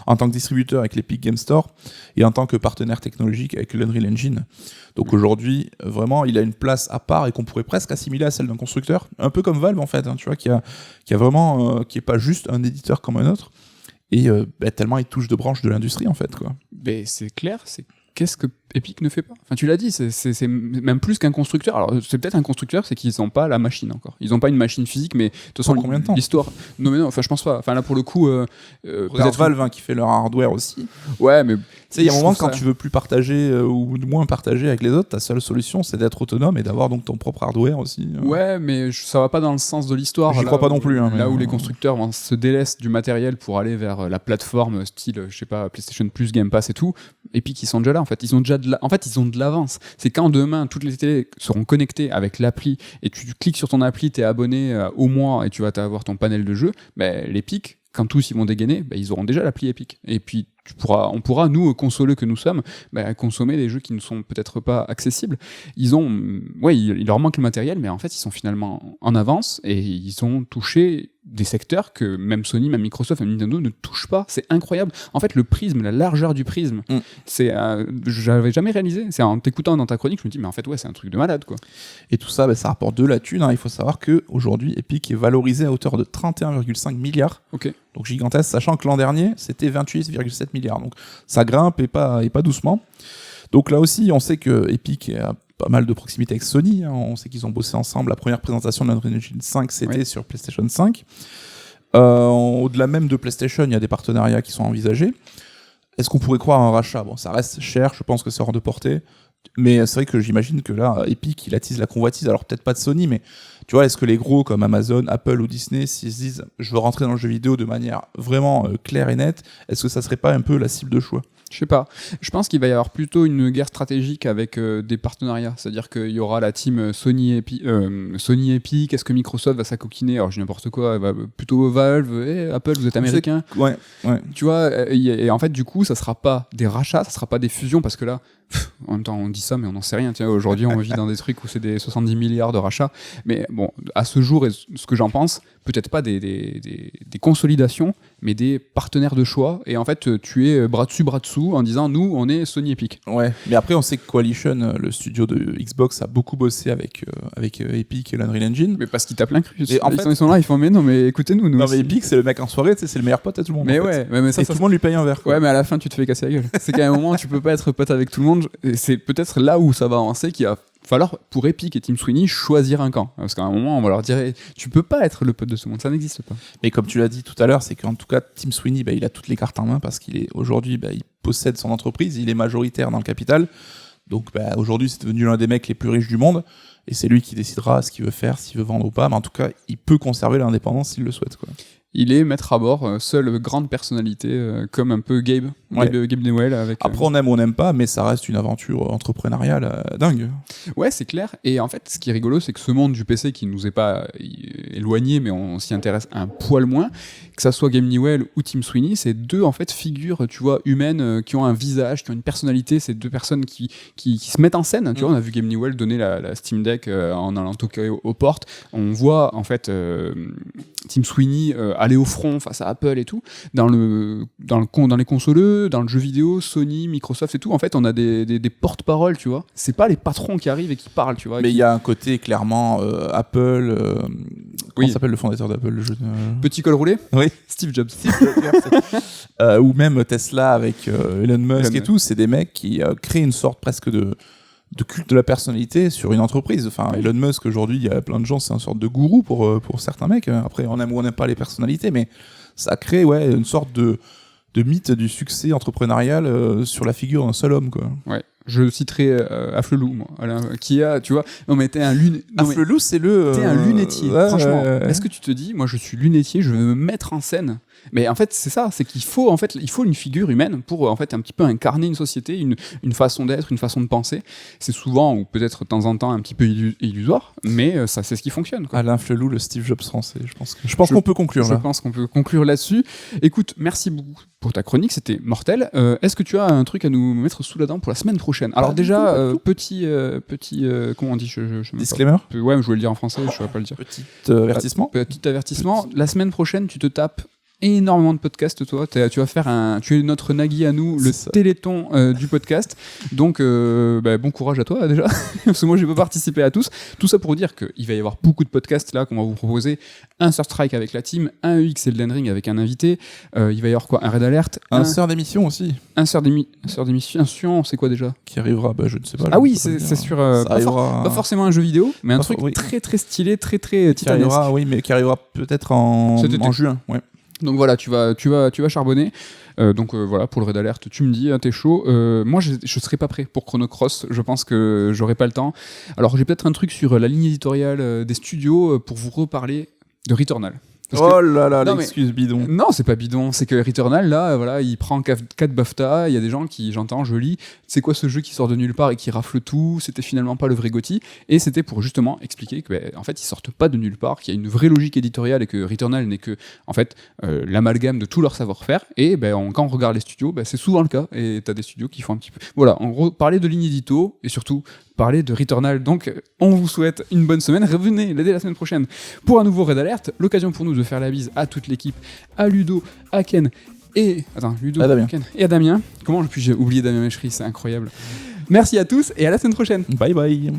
en tant que distributeur avec l'Epic Game Store, et en tant que partenaire technologique avec l'Unreal Engine. Donc aujourd'hui, vraiment, il a une place à part et qu'on pourrait presque assimiler à celle d'un constructeur, un peu comme Valve en fait, hein, tu vois, qui a vraiment, qui est pas juste un éditeur comme un autre, et tellement il touche de branches de l'industrie en fait, quoi. C'est clair, qu'est-ce que Epic ne fait pas ? Enfin, tu l'as dit, c'est même plus qu'un constructeur. Alors, c'est peut-être un constructeur, c'est qu'ils n'ont pas la machine encore. Ils n'ont pas une machine physique, mais de toute façon, combien de temps ? L'histoire. Non, enfin, je pense pas. Enfin, là, pour le coup. Regarde Valve, hein, qui fait leur hardware aussi. Ouais, mais. Tu sais, il y a un moment, quand tu veux plus partager ou moins partager avec les autres, ta seule solution, c'est d'être autonome et d'avoir donc ton propre hardware aussi. Ouais, mais ça va pas dans le sens de l'histoire. J'y crois pas non plus. Hein, là où les constructeurs se délaissent du matériel pour aller vers la plateforme style, je sais pas, PlayStation Plus, Game Pass et tout. Epic, ils sont déjà là, en fait. Ils ont déjà ils ont de l'avance. C'est quand demain, toutes les télés seront connectées avec l'appli et tu cliques sur ton appli, t'es abonné au mois et tu vas avoir ton panel de jeux, l'Epic, quand tous ils vont dégainer, ils auront déjà l'appli Epic. Et puis, on pourra, nous, consoleux que nous sommes, consommer des jeux qui ne sont peut-être pas accessibles. Il leur manque le matériel, mais en fait, ils sont finalement en avance et ils ont touché des secteurs que même Sony, même Microsoft, même Nintendo ne touchent pas. C'est incroyable. En fait, le prisme, la largeur du prisme, j'avais jamais réalisé. C'est en t'écoutant dans ta chronique, je me dis, mais en fait, c'est un truc de malade, quoi. Et tout ça, ça rapporte de la thune. Hein. Il faut savoir qu'aujourd'hui, Epic est valorisé à hauteur de 31,5 milliards. Ok. Donc gigantesque, sachant que l'an dernier, c'était 28,7 milliards. Donc ça grimpe et pas doucement. Donc là aussi, on sait que Epic a pas mal de proximité avec Sony. Hein. On sait qu'ils ont bossé ensemble. La première présentation de l'Unreal Engine 5, c'était sur PlayStation 5. Au-delà même de PlayStation, il y a des partenariats qui sont envisagés. Est-ce qu'on pourrait croire à un rachat ? Bon, ça reste cher, je pense que c'est hors de portée. Mais c'est vrai que j'imagine que là, Epic, il attise la convoitise. Alors peut-être pas de Sony, mais tu vois, est-ce que les gros comme Amazon, Apple ou Disney, s'ils se disent « je veux rentrer dans le jeu vidéo de manière vraiment claire et nette », est-ce que ça serait pas un peu la cible de choix ? Je sais pas. Je pense qu'il va y avoir plutôt une guerre stratégique avec des partenariats. C'est-à-dire qu'il y aura la team Sony Epic. Est-ce que Microsoft va s'acoquiner ? Alors, je dis n'importe quoi. Va plutôt Valve. Apple, vous êtes américain. Ouais. Tu vois, et en fait, du coup, ça sera pas des rachats, ça sera pas des fusions, parce que là, en même temps, on dit ça, mais on n'en sait rien. Tiens, aujourd'hui, on vit dans des trucs où c'est des 70 milliards de rachats. Mais bon, à ce jour, et ce que j'en pense, peut-être pas des consolidations, mais des partenaires de choix. Et en fait, tu es bras dessus, bras dessous, en disant, nous, on est Sony Epic. Ouais, mais après, on sait que Coalition, le studio de Xbox, a beaucoup bossé avec Epic et l'Unreal Engine. Mais parce qu'ils tapent l'incrus. En fait, ils sont là, ils font, mais non, mais écoutez-nous. Non, mais Epic, c'est le mec en soirée, c'est le meilleur pote à tout le monde. Mais ouais, mais ça, et tout le monde lui paye un verre. Quoi. Ouais, mais à la fin, tu te fais casser la gueule. C'est qu'à un moment, tu peux pas être pote avec tout le monde. Et c'est peut-être là où ça va avancer qu'il va falloir, pour Epic et Team Sweeney, choisir un camp. Parce qu'à un moment, on va leur dire, tu peux pas être le pote de ce monde, ça n'existe pas. Mais comme tu l'as dit tout à l'heure, c'est qu'en tout cas, Team Sweeney, il a toutes les cartes en main parce qu'il est aujourd'hui, il possède son entreprise, il est majoritaire dans le capital. Donc aujourd'hui, c'est devenu l'un des mecs les plus riches du monde. Et c'est lui qui décidera ce qu'il veut faire, s'il veut vendre ou pas. Mais en tout cas, il peut conserver l'indépendance s'il le souhaite, quoi. Il est maître à bord, seule grande personnalité, comme un peu Gabe Newell. Après, on aime ou on n'aime pas, mais ça reste une aventure entrepreneuriale dingue. Ouais, c'est clair. Et en fait, ce qui est rigolo, c'est que ce monde du PC qui nous est pas éloigné, mais on s'y intéresse un poil moins, que ça soit Gabe Newell ou Tim Sweeney, c'est deux en fait figures, tu vois, humaines, qui ont un visage, qui ont une personnalité. C'est deux personnes qui se mettent en scène. Tu vois, on a vu Gabe Newell donner la Steam Deck en allant toquer aux portes. On voit en fait Tim Sweeney aller au front face à Apple et tout, dans les consoleux, dans le jeu vidéo, Sony, Microsoft et tout. En fait, on a des porte-paroles, tu vois. C'est pas les patrons qui arrivent et qui parlent, tu vois. Mais il y a un côté clairement Apple. Comment s'appelle le fondateur d'Apple, le jeu Petit col roulé. Oui. Steve Jobs. Ou même Tesla avec Elon Musk et tout. C'est des mecs qui créent une sorte presque de culte de la personnalité sur une entreprise. Enfin, Elon Musk, aujourd'hui, il y a plein de gens, c'est une sorte de gourou pour certains mecs. Après, on aime ou on n'aime pas les personnalités, mais ça crée une sorte de mythe du succès entrepreneurial sur la figure d'un seul homme, quoi. Ouais. Je citerai Afflelou, moi, Alain, qui a, tu vois, non mais t'es un lunetier. Afflelou, c'est le. T'es un lunetier, franchement. Est-ce que tu te dis, moi je suis lunetier, je veux me mettre en scène? Mais en fait, c'est ça, c'est qu'il faut, il faut une figure humaine pour, en fait, un petit peu incarner une société, une façon d'être, une façon de penser. C'est souvent, ou peut-être de temps en temps, un petit peu illusoire, mais ça, c'est ce qui fonctionne, quoi. Alain Flelou, le Steve Jobs français, je pense qu'on peut conclure, là. Je pense qu'on peut conclure là-dessus. Écoute, merci beaucoup pour ta chronique, c'était mortel. Est-ce que tu as un truc à nous mettre sous la dent pour la semaine prochaine? Alors déjà, petit, comment on dit, disclaimer. Ouais, je voulais le dire en français, je ne saurais pas le dire. Petit avertissement. Petit avertissement. La semaine prochaine, tu te tapes énormément de podcasts, toi. Tu vas faire tu es notre Nagui à nous, le téléthon du podcast. Donc, bon courage à toi déjà, parce que moi, je vais pas participer à tous. Tout ça pour vous dire qu'il va y avoir beaucoup de podcasts là qu'on va vous proposer. Un Sur Strike avec la team, un EX Elden Ring avec un invité. Il va y avoir quoi? Un Raid Alert. Un sœur d'émission aussi. Un sœur d'émission, c'est quoi déjà? Qui arrivera, je ne sais pas. Ah oui, c'est sur pas forcément un jeu vidéo, mais un truc très très stylé, très très titanesque. Qui arrivera peut-être en juin. Ouais. Donc voilà, tu vas charbonner. Voilà, pour le Raid Alert, tu me dis, t'es chaud. Moi, je serai pas prêt pour Chrono Cross. Je pense que j'aurai pas le temps. Alors, j'ai peut-être un truc sur la ligne éditoriale des studios pour vous reparler de Returnal. Oh là là, l'excuse bidon. Non, c'est pas bidon, c'est que Returnal, là, voilà, il prend 4 BAFTA, il y a des gens qui, j'entends, je lis, c'est quoi ce jeu qui sort de nulle part et qui rafle tout, c'était finalement pas le vrai GOTY, et c'était pour justement expliquer que, en fait, ils sortent pas de nulle part, qu'il y a une vraie logique éditoriale et que Returnal n'est que, en fait, l'amalgame de tout leur savoir-faire, et quand on regarde les studios, c'est souvent le cas, et t'as des studios qui font un petit peu... Voilà, en gros, parler de ligne édito, et surtout, parler de Returnal. Donc, on vous souhaite une bonne semaine. Revenez dès la semaine prochaine pour un nouveau Raid Alert. L'occasion pour nous de faire la bise à toute l'équipe, à Ludo, à Ken et... Ludo, à Damien. Ken et à Damien. Comment j'ai oublié Damien Méchery, c'est incroyable. Merci à tous et à la semaine prochaine. Bye bye.